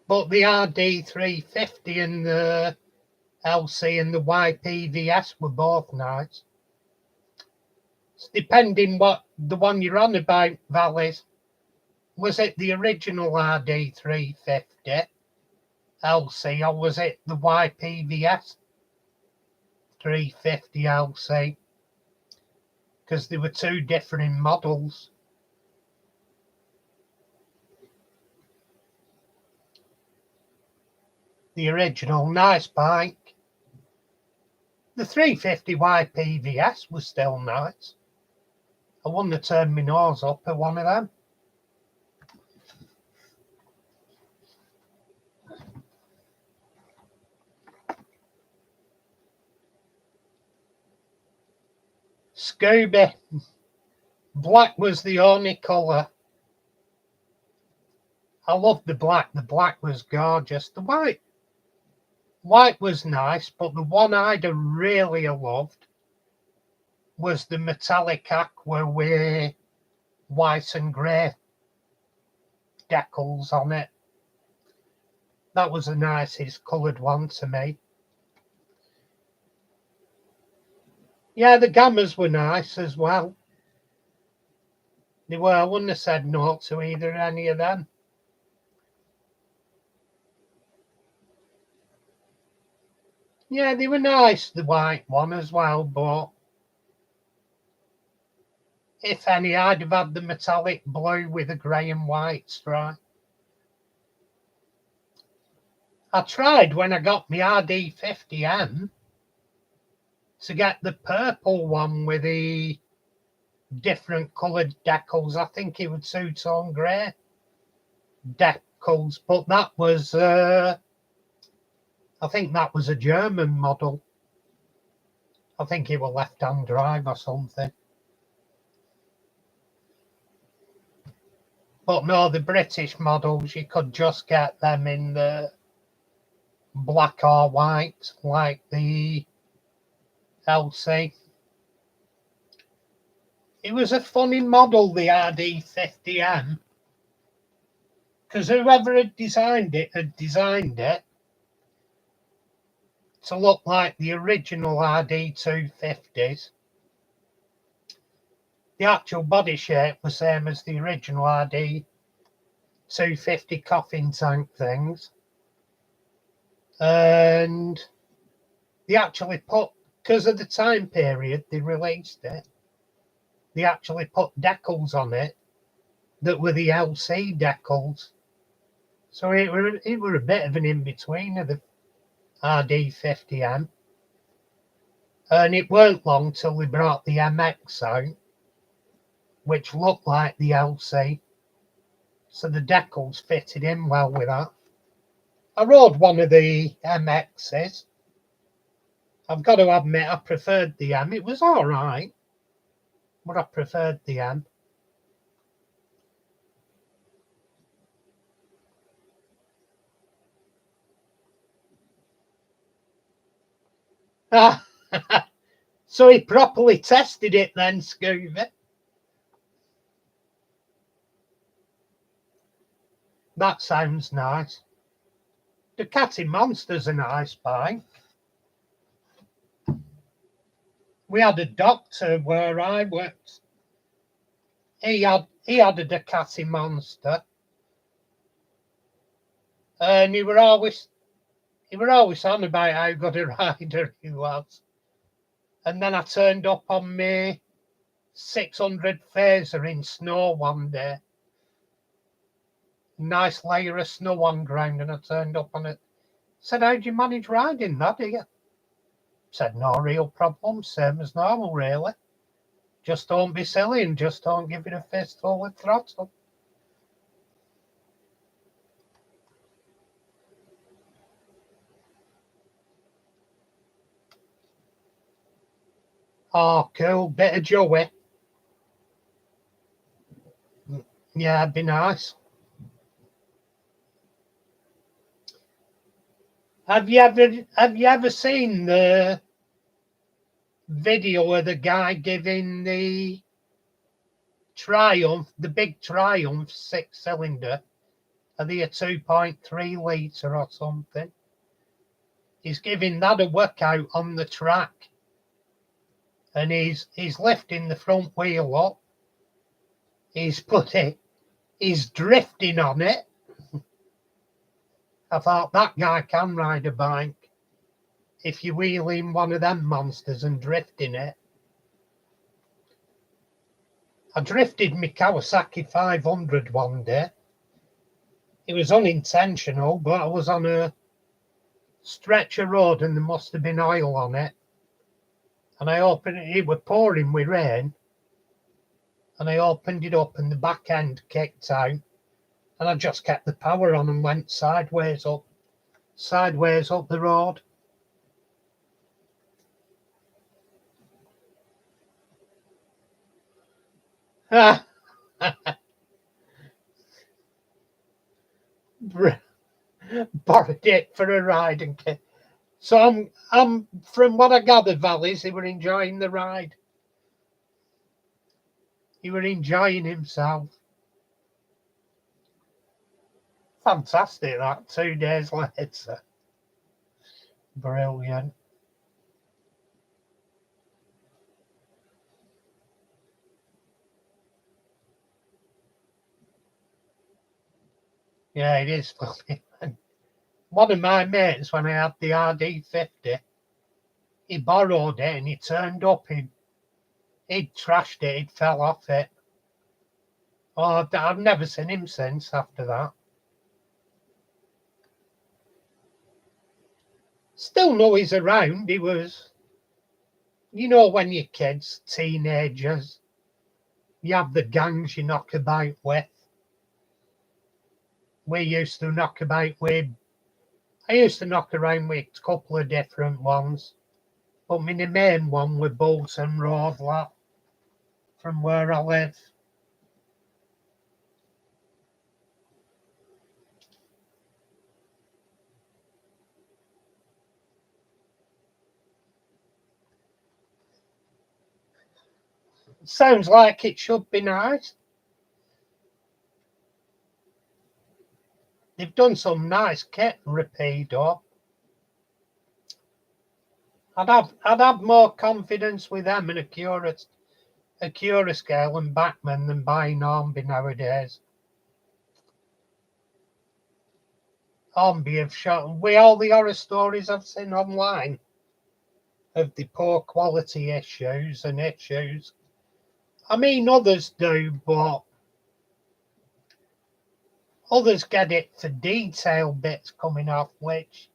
But the RD350 and the LC and the YPVS were both nice. It's depending what the one you're on about, Valleys. Was it the original RD350 LC or was it the YPVS 350 LC? Because there were two different models. The original, nice bike. The 350 YPVS was still nice. I wouldn't have turned my nose up at one of them. Scooby. Black was the only colour. I loved the black. The black was gorgeous. The white was nice, but the one I'd really loved was the metallic aqua with white and grey decals on it. That was the nicest coloured one to me. Yeah, the Gammas were nice as well. They were. I wouldn't have said no to either any of them. Yeah, they were nice, the white one as well, but if any, I'd have had the metallic blue with a grey and white stripe. I tried when I got my RD50M to get the purple one with the different coloured decals. I think it would suit on grey decals, but that was, I think that was a German model. I think it was left-hand drive or something. But no, the British models, you could just get them in the black or white, like the LC. It was a funny model, the RD50M, because whoever had designed it to look like the original RD250s. The actual body shape was same as the original RD250 coffin tank things. And they actually put, because of the time period they released it, they actually put decals on it that were the LC decals. So it were a bit of an in-between of the RD50M. And it weren't long till they brought the MX out, which looked like the LC. So the decals fitted in well with that. I rode one of the MXs. I've got to admit, I preferred the M. It was all right, but I preferred the M. Ah, so he properly tested it then, Scooby. That sounds nice. Ducati Monster's a nice bike. We had a doctor where I worked. He had a Ducati Monster, and he were always on about how good a rider he was. And then I turned up on me 600 phaser in snow one day. Nice layer of snow on ground, and I turned up on it. Said, how'd you manage riding that, do you? Said, no real problem, same as normal, really. Just don't be silly and just don't give it a fistful with throttle. Oh, cool. Bit of Joey. Yeah, it'd be nice. Have you ever seen the video of the guy giving the Triumph, the big Triumph 6-cylinder, are they a 2.3 litre or something? He's giving that a workout on the track, and he's lifting the front wheel up. He's drifting on it. I thought, that guy can ride a bike. If you wheel in one of them monsters and drifting it. I drifted my Kawasaki 500 one day. It was unintentional, but I was on a stretch of road and there must have been oil on it. And I opened it, it was pouring with rain. And I opened it up and the back end kicked out. And I just kept the power on and went sideways up the road. Borrowed it for a ride and so I'm from what I gathered, Valleys, he were enjoying the ride. He were enjoying himself. Fantastic that 2 days later. Brilliant. Yeah, it is funny. One of my mates, when I had the RD50, he borrowed it and he turned up. He'd trashed it, he'd fell off it. Oh, I've never seen him since after that. Still know he's around. He was, when you're kids, teenagers, you have the gangs you knock about with. We used to knock about with, I used to knock around with a couple of different ones. But my main one was Bolton Road, from where I live. Sounds like it should be nice. They've done some nice kit and Rapido. I'd have more confidence with them in a Curascale and Bachmann than buying Hornby nowadays. Hornby have shot with all the horror stories I've seen online of the poor quality issues. I mean, others do, but others get it for detail bits coming off, which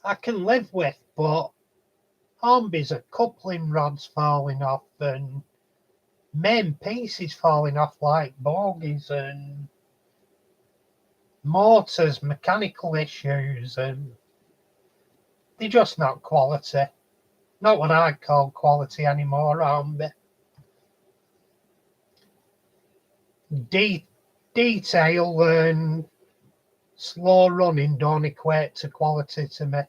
I can live with, but Hornby's are coupling rods falling off and main pieces falling off like bogies and motors, mechanical issues, and they're just not quality. Not what I'd call quality anymore, Hornby. Detail and slow running don't equate to quality to me.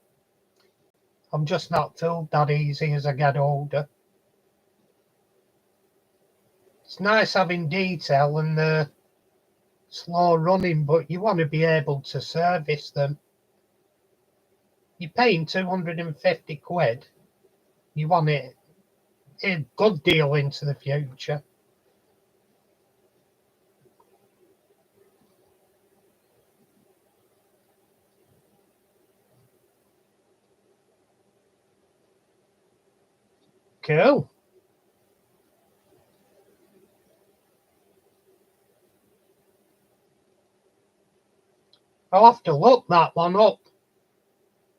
I'm just not fooled that easy as I get older. It's nice having detail and the slow running, but you want to be able to service them. You're paying 250 quid. You want it a good deal into the future. Cool. I'll have to look that one up.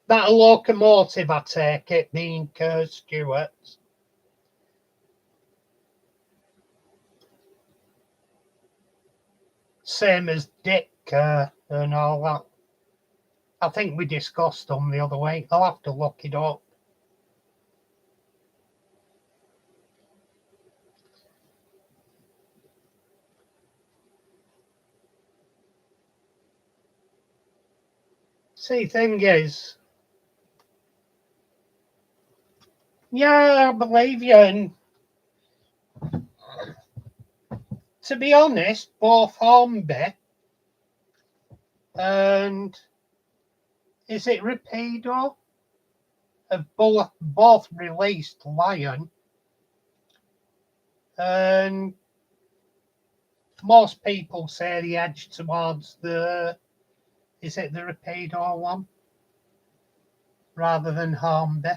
That locomotive, I take it, being Kerr Stewart's. Same as Dick Kerr and all that. I think we discussed them the other week. I'll have to look it up. See, thing is, yeah, I believe you. And to be honest, both Hornby and is it Rapido have both released Lion, and most people say the edge towards is it the Rapido one rather than Hornby.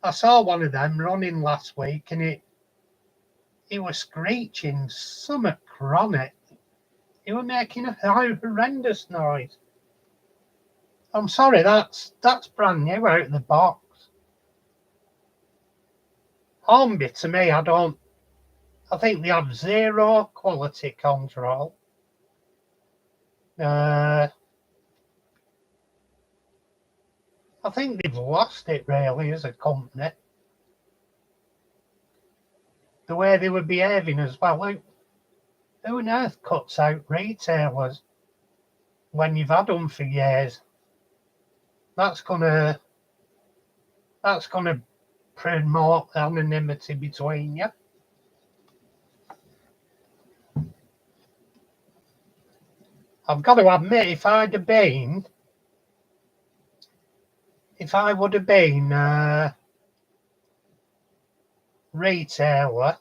I saw one of them running last week, and it was screeching something chronic. It was making a horrendous noise. I'm sorry, that's brand new out of the box. Hornby, to me, I think they have zero quality control. I think they've lost it really as a company. The way they were behaving as well. Who on earth cuts out retailers when you've had them for years? That's gonna promote anonymity between you. I've got to admit, if I would have been a retailer,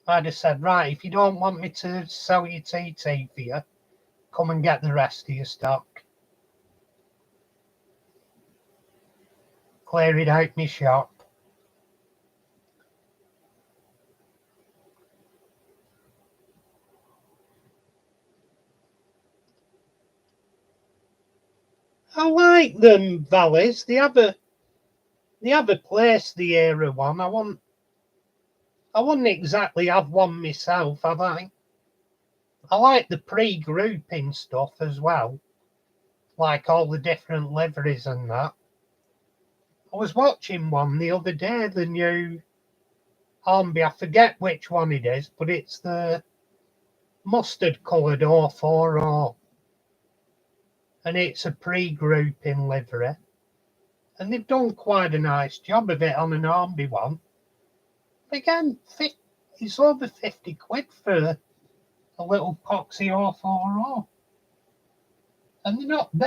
I'd have said, right, if you don't want me to sell your TT for you, come and get the rest of your stock. Clear it out my shop. I like them valleys. They have a place, the era one. I wouldn't exactly have one myself, have I? I like the pre-grouping stuff as well, like all the different liveries and that. I was watching one the other day, the new Hornby. I forget which one it is, but it's the mustard-coloured 040, and it's a pre-grouping livery. And they've done quite a nice job of it on an Hornby one. But again, it's over 50 quid for a little poxy 040. And they're not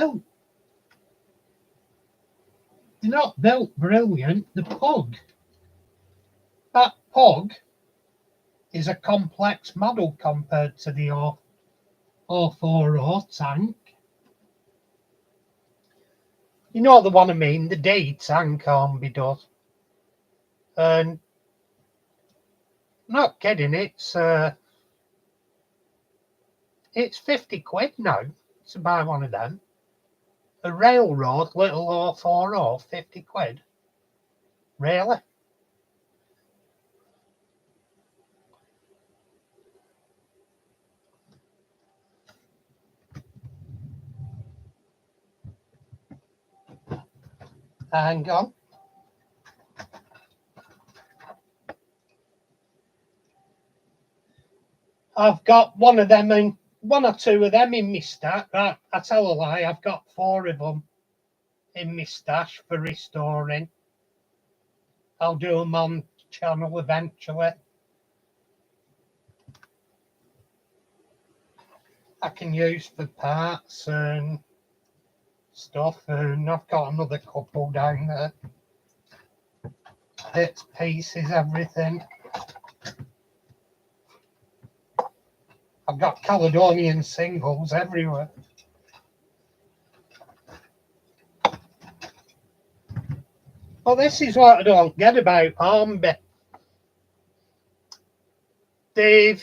built brilliant. The pug, that pug is a complex model compared to the 040 tank. You know the one I mean, the D tank Hornby does. And I'm not kidding, it's 50 quid now to buy one of them. A railroad little 040, 50 quid. Really? Hang on. I've got one or two of them in my stash. Right, I tell a lie, I've got 4 of them in my stash for restoring. I'll do them on channel eventually. I can use for parts and stuff, and I've got another couple down there. Bits, pieces, everything. I've got Caledonian singles everywhere. Well, this is what I don't get about Hornby. They've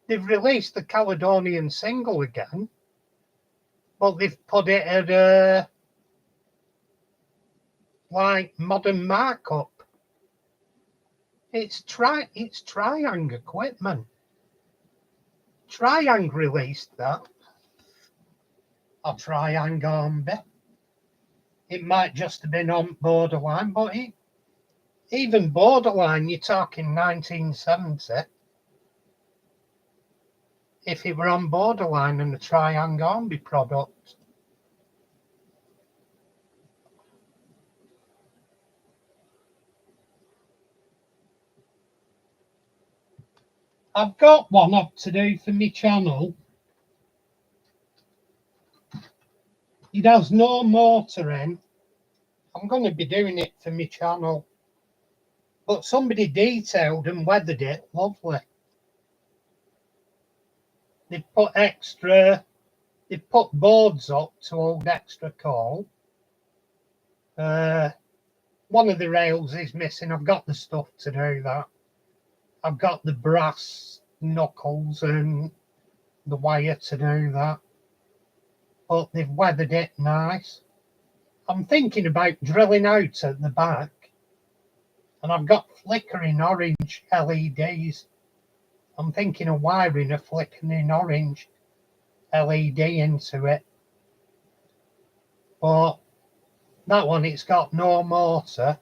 released the Caledonian single again, but they've put it at a like modern markup. It's Triang equipment. Triang released that. Or Triang Hornby. It might just have been on Borderline, but even Borderline, you're talking 1970. if it were on Borderline and a Triang Hornby product. I've got one up to do for my channel. It has no motor in. I'm going to be doing it for my channel. But somebody detailed and weathered it lovely. They put boards up to hold extra coal. One of the rails is missing. I've got the stuff to do that. I've got the brass knuckles and the wire to do that. But they've weathered it nice. I'm thinking about drilling out at the back. And I've got flickering orange LEDs. I'm thinking of wiring a flickering orange LED into it. But that one, it's got no motor.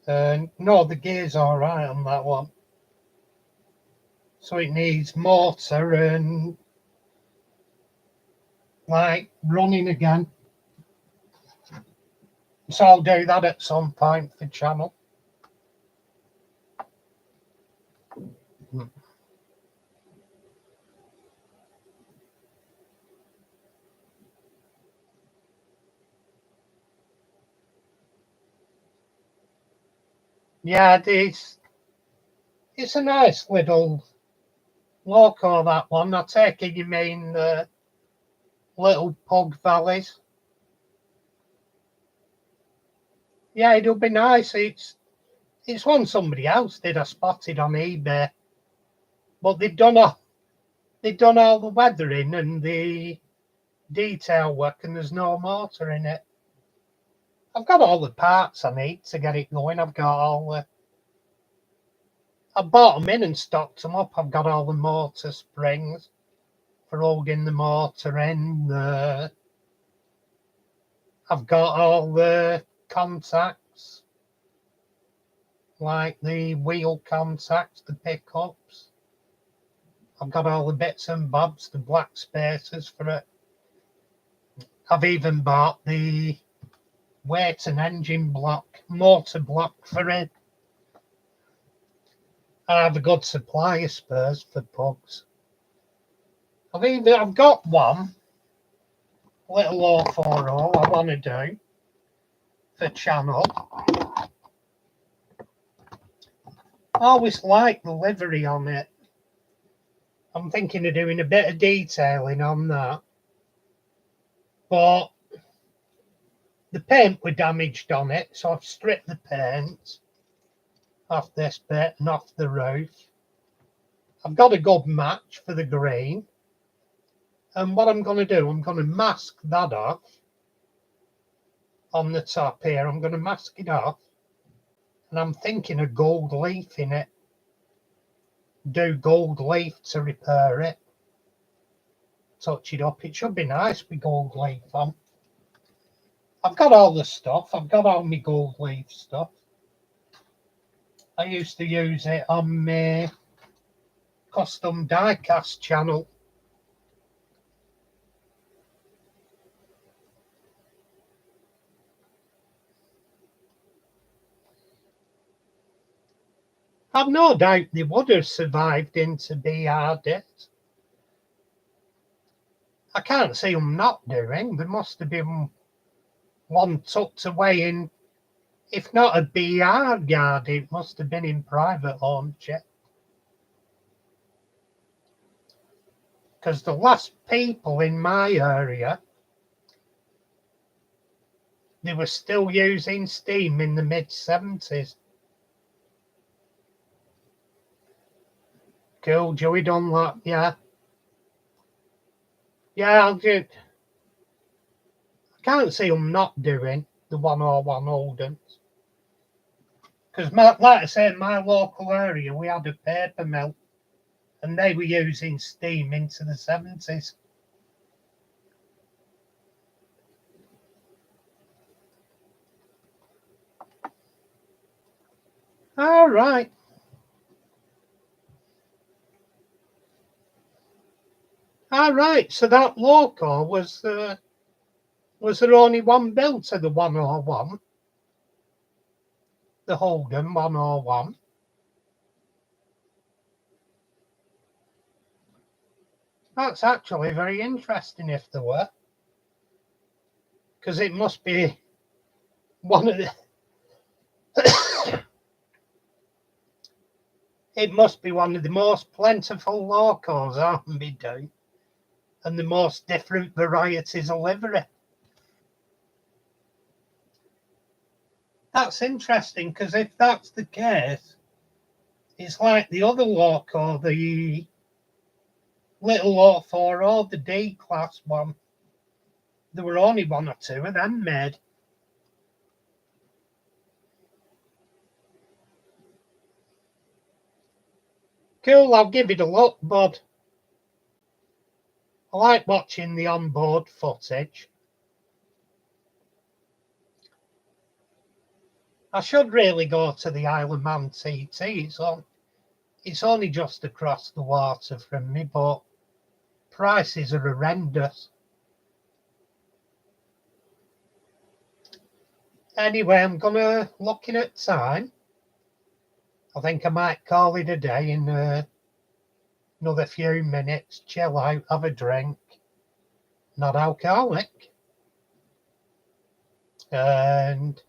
No, the gear's all right on that one. So it needs motor and like running again. So I'll do that at some point for channel. Yeah, it's a nice little loco, that one. I take it you mean Little Pug Valleys. Yeah, it'll be nice. It's one somebody else did. I spotted on eBay, but they've done all the weathering and the detail work, and there's no motor in it. I've got all the parts I need to get it going. I've got all the. I bought them in and stocked them up. I've got all the motor springs for holding the motor in. I've got all the contacts, like the wheel contacts, the pickups. I've got all the bits and bobs, the black spacers for it. I've even bought the weight and engine block, motor block for it. I have a good supply of spares for pugs. I've got one little 040 I want to do for channel. I always like the livery on it. I'm thinking of doing a bit of detailing on that. But the paint were damaged on it, so I've stripped the paint off this bit and off the roof. I've got a good match for the green. And what I'm going to do, I'm going to mask that off on the top here. I'm going to mask it off. And I'm thinking of gold leaf in it. Do gold leaf to repair it. Touch it up. It should be nice with gold leaf on. I've got all the stuff. I've got all my gold leaf stuff. I used to use it on my custom diecast channel. I've no doubt they would have survived into BRD. I can't see them not doing. There must have been one tucked away in, if not a BR yard, it must have been in private ownership. Because the last people in my area, they were still using steam in the mid-70s. Cool, Joey Dunlop, yeah. Yeah, I can't see them not doing the 101 Oldens. Because, like I said, in my local area, we had a paper mill, and they were using steam into the 70s. All right. right. So that loco was there only one built of the 101? The Holden 101? That's actually very interesting if there were. Because it must be one of the it must be one of the most plentiful locos Allenby do, and the most different varieties of livery. That's interesting, because if that's the case, it's like the other loco, the little 040, the D class one. There were only one or two of them made. Cool, I'll give it a look, bud. I like watching the onboard footage. I should really go to the Isle of Man TT. It's only just across the water from me, but prices are horrendous. Anyway, I'm gonna looking at time. I think I might call it a day in another few minutes. Chill out, have a drink. Not alcoholic. And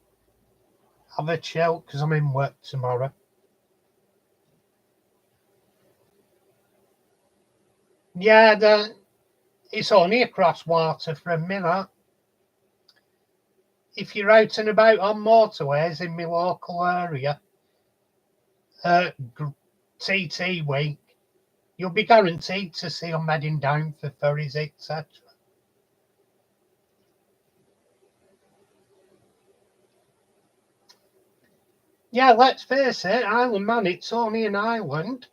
have a chill because I'm in work tomorrow. Yeah, it's only across water from me, that. If you're out and about on motorways in my local area, TT week, you'll be guaranteed to see them heading down for ferries, etc. Yeah, let's face it, Isle of Man, it's only an island,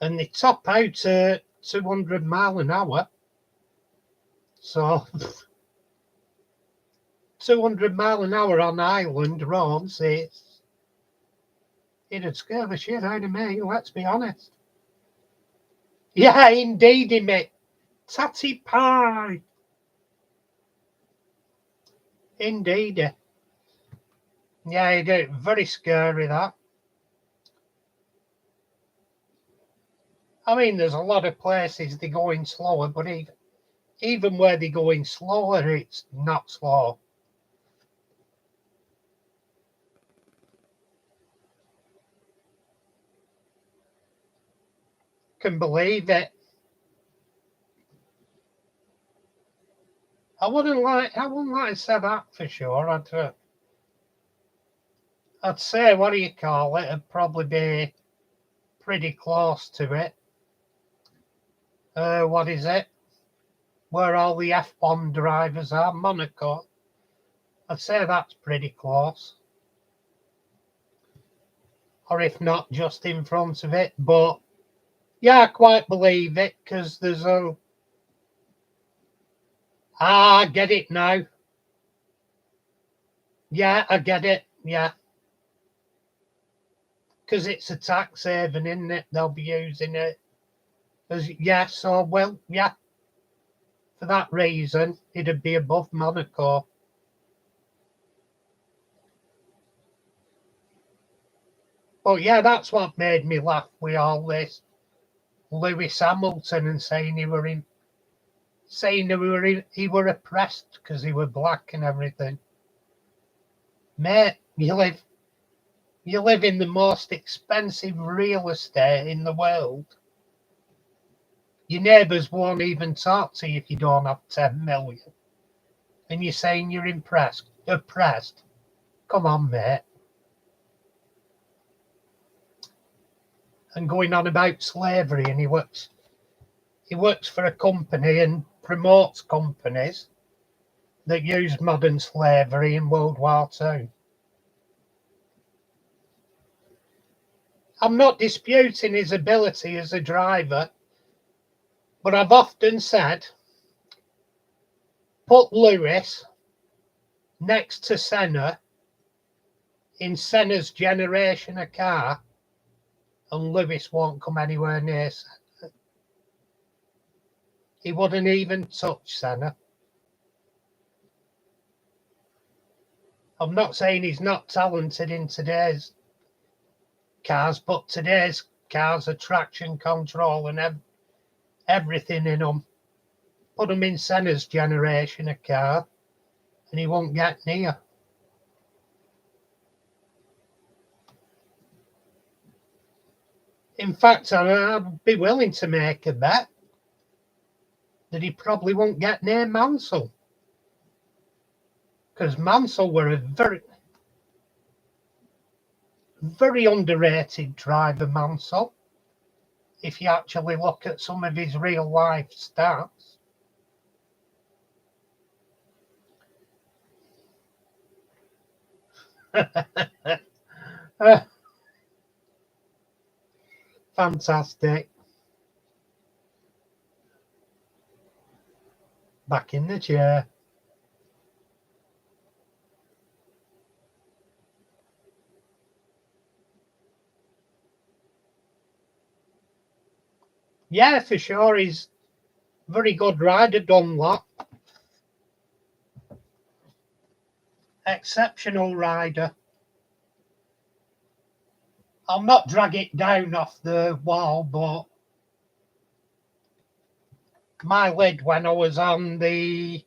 and they top out at 200 mile an hour. So 200 mile an hour on island roads, it'd scare the shit out of me, let's be honest. Yeah, indeedy, mate. Tatty pie. Indeedy. Yeah, you do. Very scary, that. I mean, there's a lot of places they're going slower, but even where they're going slower, it's not slow. Can believe it. I wouldn't like to say that for sure. I'd say, what do you call it? It'd probably be pretty close to it. What is it? Where all the F1 drivers are, Monaco. I'd say that's pretty close. Or if not, just in front of it. But yeah, I quite believe it, because there's a... I get it now. Yeah, I get it. Yeah. Because it's a tax haven, isn't it? They'll be using it as... Yeah, so, well, yeah. For that reason, it'd be above Monaco. But yeah, that's what made me laugh with all this Lewis Hamilton and saying he were oppressed because he were black and everything. Mate, you live in the most expensive real estate in the world. Your neighbours won't even talk to you if you don't have 10 million. And you're saying you're oppressed. Come on, mate. And going on about slavery, and he works for a company and promotes companies that used modern slavery in World War II. I'm not disputing his ability as a driver, but I've often said, put Lewis next to Senna in Senna's generation of car, and Lewis won't come anywhere near Senna. He wouldn't even touch Senna. I'm not saying he's not talented in today's cars, but today's cars are traction control and everything in them. Put him in Senna's generation of car and he won't get near. In fact, I'd be willing to make a bet that he probably won't get near Mansell. Because Mansell were a very, very underrated driver, Mansell. If you actually look at some of his real life stats. Fantastic. Back in the chair. Yeah, for sure. He's a very good rider, Dunlop. Exceptional rider. I'll not drag it down off the wall, but my lid when I was on the,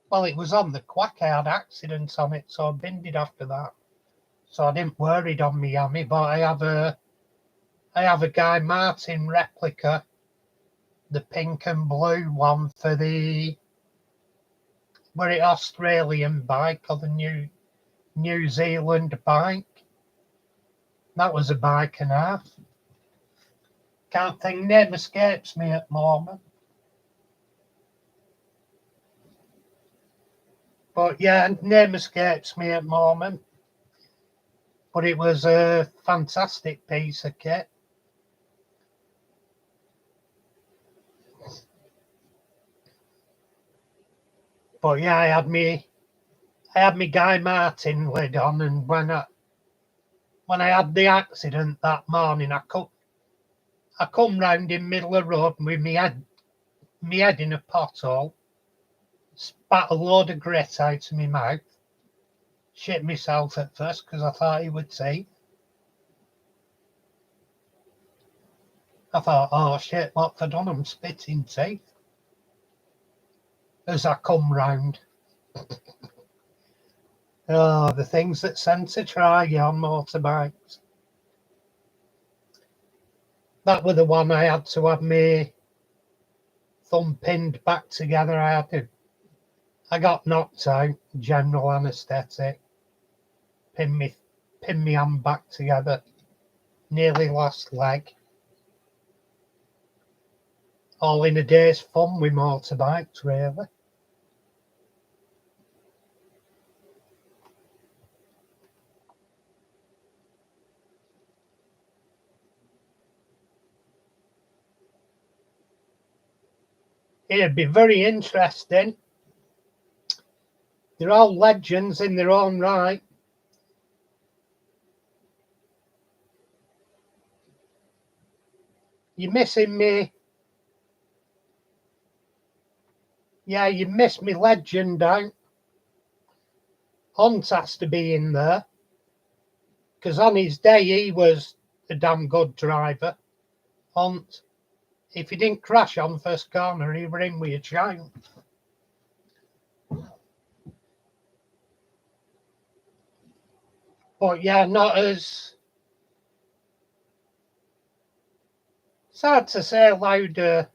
well, it was on the Quack. I had accidents on it, so I binned it after that. So I didn't wear it on Miami, but I have a Guy Martin replica, the pink and blue one for the, were it Australian bike or the New Zealand bike? That was a bike and a half. Can't think, name escapes me at the moment. But yeah, name escapes me at the moment. But it was a fantastic piece of kit. But yeah, I had me Guy Martin lid on, and when I had the accident that morning, I come round in middle of the road with me head in a pothole, spat a load of grit out of my mouth, shit myself at first because I thought he would see. I thought, oh shit, what have I done? I'm spitting teeth. As I come round. Oh, the things that send to try you on motorbikes. That was the one I had to have my thumb pinned back together. I got knocked out, general anaesthetic, pin me hand back together, nearly lost leg. All in a day's fun with motorbikes, really. It'd be very interesting. They're all legends in their own right. You're missing me. Yeah, you missed me legend out. Hunt has to be in there. Because on his day, he was a damn good driver. Hunt. If he didn't crash on first corner, he were in with a child. But yeah, not as... It's hard to say. Lauda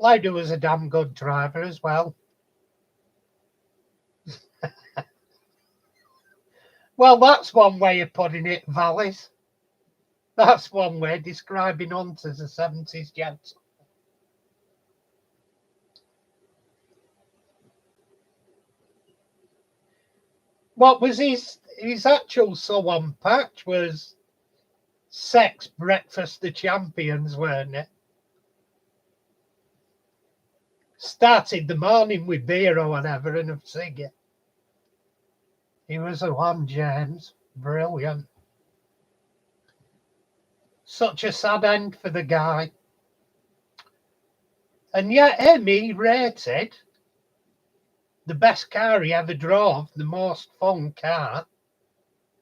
was a damn good driver as well. Well, that's one way of putting it, Valleys. That's one way describing Hunt as a 70s gent. What was his actual so-on patch was Sex Breakfast the Champions, weren't it? Started the morning with beer or whatever and a cigarette. He was the one, James. Brilliant. Such a sad end for the guy. And yet him, he rated the best car he ever drove, the most fun car,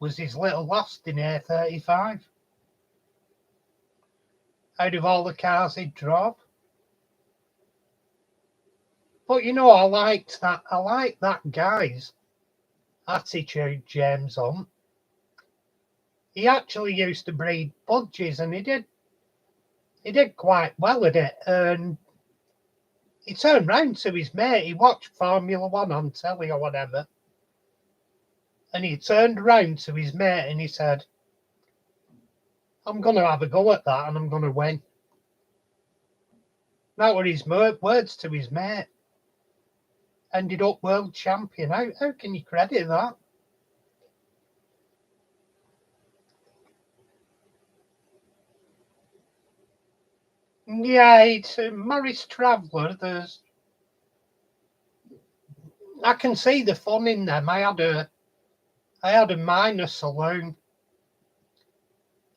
was his little Austin A35. Out of all the cars he drove. But you know, I like that guy's attitude, James Hunt. He actually used to breed budgies, and he did quite well at it. And he turned round to his mate. He watched Formula One on telly or whatever, and he turned round to his mate and he said, "I'm going to have a go at that, and I'm going to win." That were his words to his mate. Ended up world champion. How can you credit that? Yeah, it's Morris Traveller. I can see the fun in them. I had a minor saloon.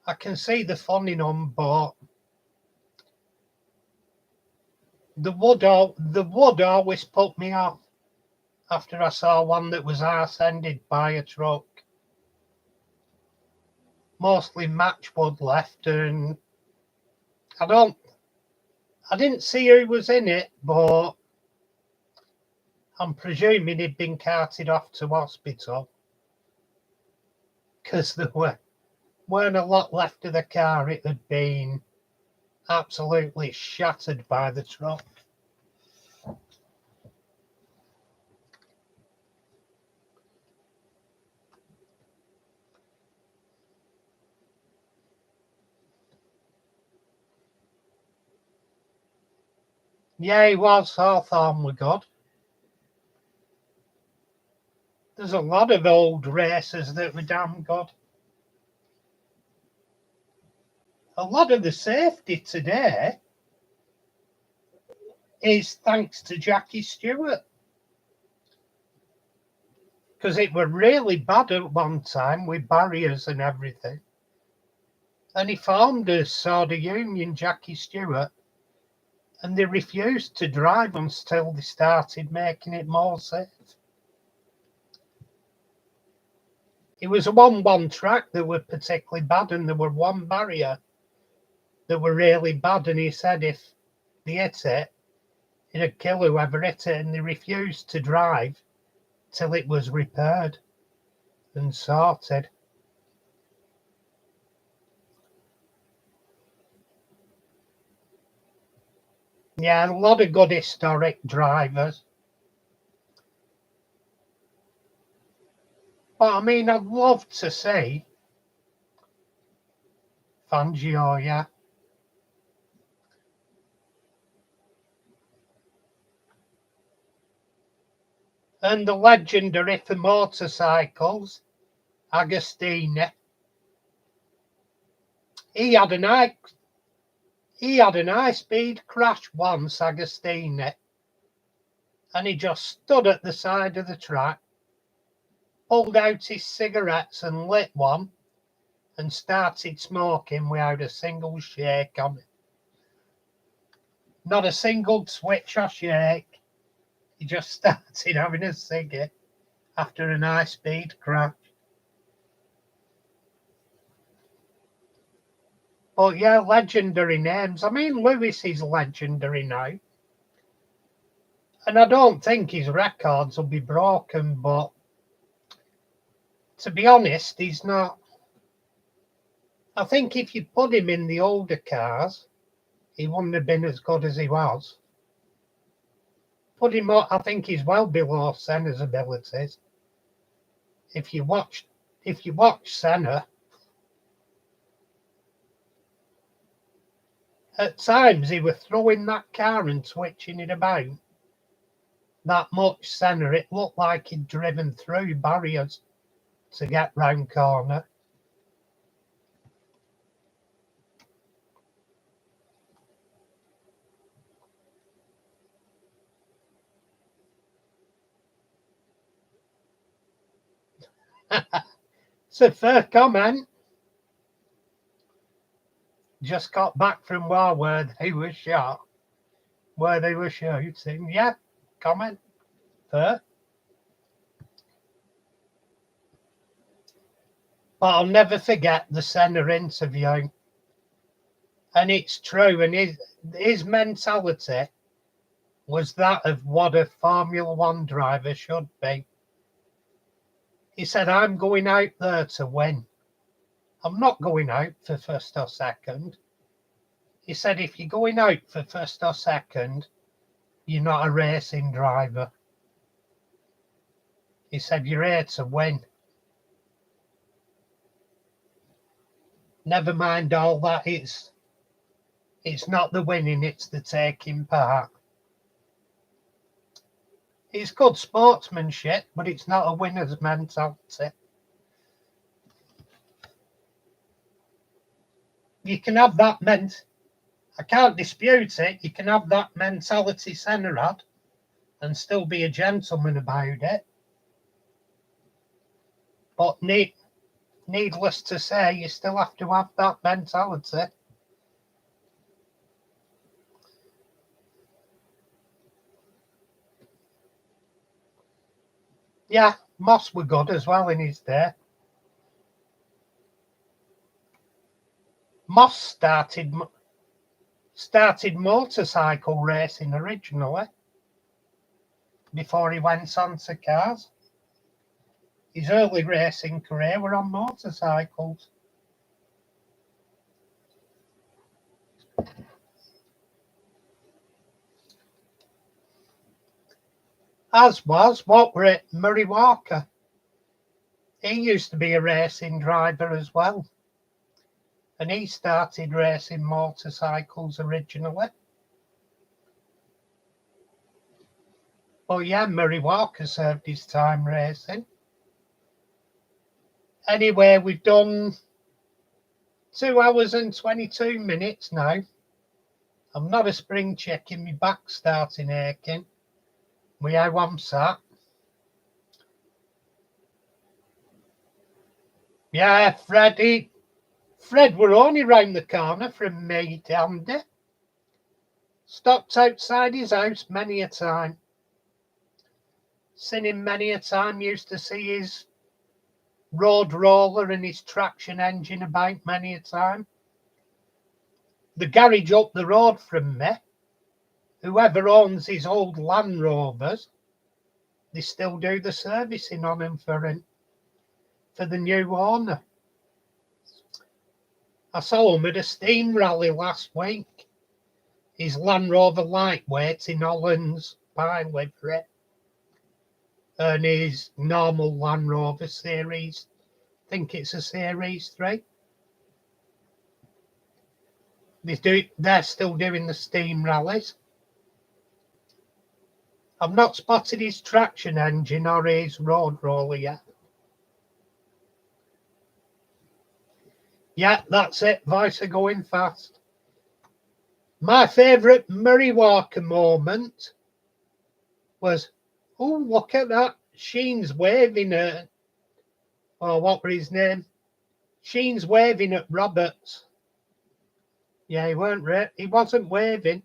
I can see the fun in them, but the wood always put me off after I saw one that was arse-ended by a truck. Mostly matchwood left, and I didn't see who was in it, but I'm presuming he'd been carted off to hospital because there weren't a lot left of the car. It had been absolutely shattered by the truck. Yeah, he was. Hawthorne were good. There's a lot of old racers that were damn good. A lot of the safety today is thanks to Jackie Stewart. Because it were really bad at one time with barriers and everything. And he formed a sort of union, Jackie Stewart, and they refused to drive until they started making it more safe. It was a 1-1 track that were particularly bad, and there were one barrier that were really bad, and he said if they hit it, it'd kill whoever hit it, and they refused to drive till it was repaired and sorted. Yeah, a lot of good historic drivers. But I mean, I'd love to see Fangio, yeah. And the legendary for motorcycles, Agostini. He had an high speed crash once, Agostini, and he just stood at the side of the track, pulled out his cigarettes and lit one, and started smoking without a single shake on it. Not a single twitch or shake. He just started having a ciggy after an high speed crash. But yeah, legendary names. I mean, Lewis is legendary now. And I don't think his records will be broken, but to be honest, he's not. I think if you put him in the older cars, he wouldn't have been as good as he was. Put him up, I think he's well below Senna's abilities. If you watch Senna, at times he was throwing that car and switching it about that much. Senna, it looked like he'd driven through barriers to get round corner. It's a fair comment. Just got back from war where he was shot. where they were shooting. Yeah, comment. Fair. But I'll never forget the Senna interview. And it's true. And his mentality was that of what a Formula One driver should be. He said, I'm going out there to win. I'm not going out for first or second. He said, if you're going out for first or second, you're not a racing driver. He said, you're here to win. Never mind all that. It's not the winning, it's the taking part. It's good sportsmanship, but it's not a winner's mentality. You can have that I can't dispute it. You can have that mentality Senna had and still be a gentleman about it. But needless to say, you still have to have that mentality. Yeah, Moss were good as well in his day. Moss started motorcycle racing originally before he went on to cars. His early racing career were on motorcycles. As was, what were it, Murray Walker. He used to be a racing driver as well. And he started racing motorcycles originally. But yeah, Murray Walker served his time racing. Anyway, we've done 2 hours and 22 minutes now. I'm not a spring chicken, my back's starting aching. How I'm sat. Yeah, Fred were only round the corner from me, Andy. Stopped outside his house many a time. Seen him many a time, used to see his road roller and his traction engine about many a time. The garage up the road from me, whoever owns his old Land Rovers, they still do the servicing on him for the new owner. I saw him at a steam rally last week. His Land Rover Lightweight in Holland's Pine livery. And his normal Land Rover Series, I think it's a Series 3. They're still doing the steam rallies. I've not spotted his traction engine or his road roller yet. Yeah, that's it. Voice are going fast. My favourite Murray Walker moment was, oh, look at that. Sheen's waving at, what was his name? Sheen's waving at Roberts. Yeah, he wasn't waving.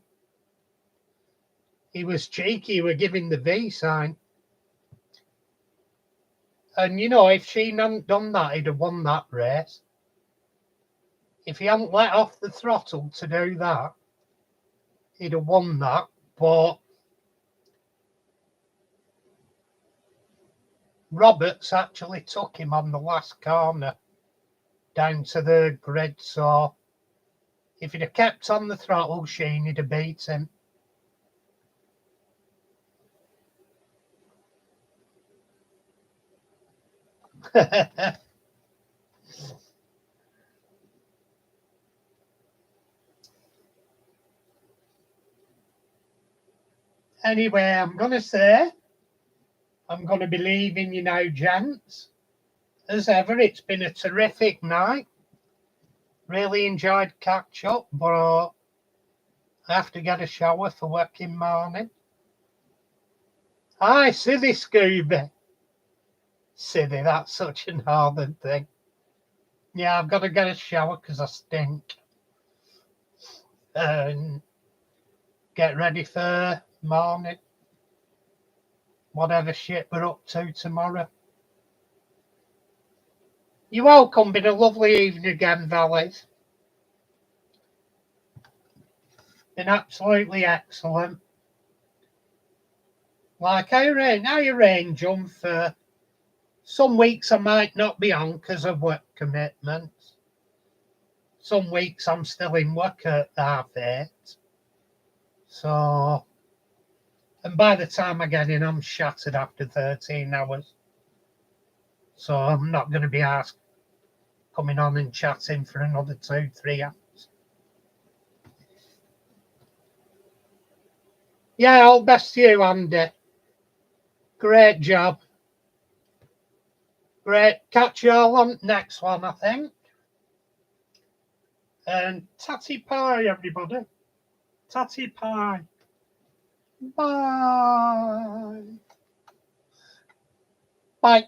He was cheeky. He were giving the V sign. And, if Sheen hadn't done that, he'd have won that race. If he hadn't let off the throttle to do that, he'd have won that. But Roberts actually took him on the last corner down to the grid. So if he'd have kept on the throttle, Sheen would have beat him. Anyway, I'm going to be leaving you now, gents. As ever, it's been a terrific night. Really enjoyed catch up, but I have to get a shower for working morning. Aye, silly Scooby. Silly, that's such a northern thing. Yeah, I've got to get a shower because I stink. get ready for morning. Whatever shit we're up to tomorrow. You're welcome. Been a lovely evening again, Valleys. Been absolutely excellent. Like I arrange them for some weeks I might not be on because of work commitments. Some weeks I'm still in work at 8:30. So, and by the time I get in, I'm shattered after 13 hours. So I'm not going to be asked coming on and chatting for another 2-3 hours. Yeah, all best to you, Andy. Great job. Great. Catch you all on next one, I think. And tatty pie, everybody. Tatty pie. Bye. Bye.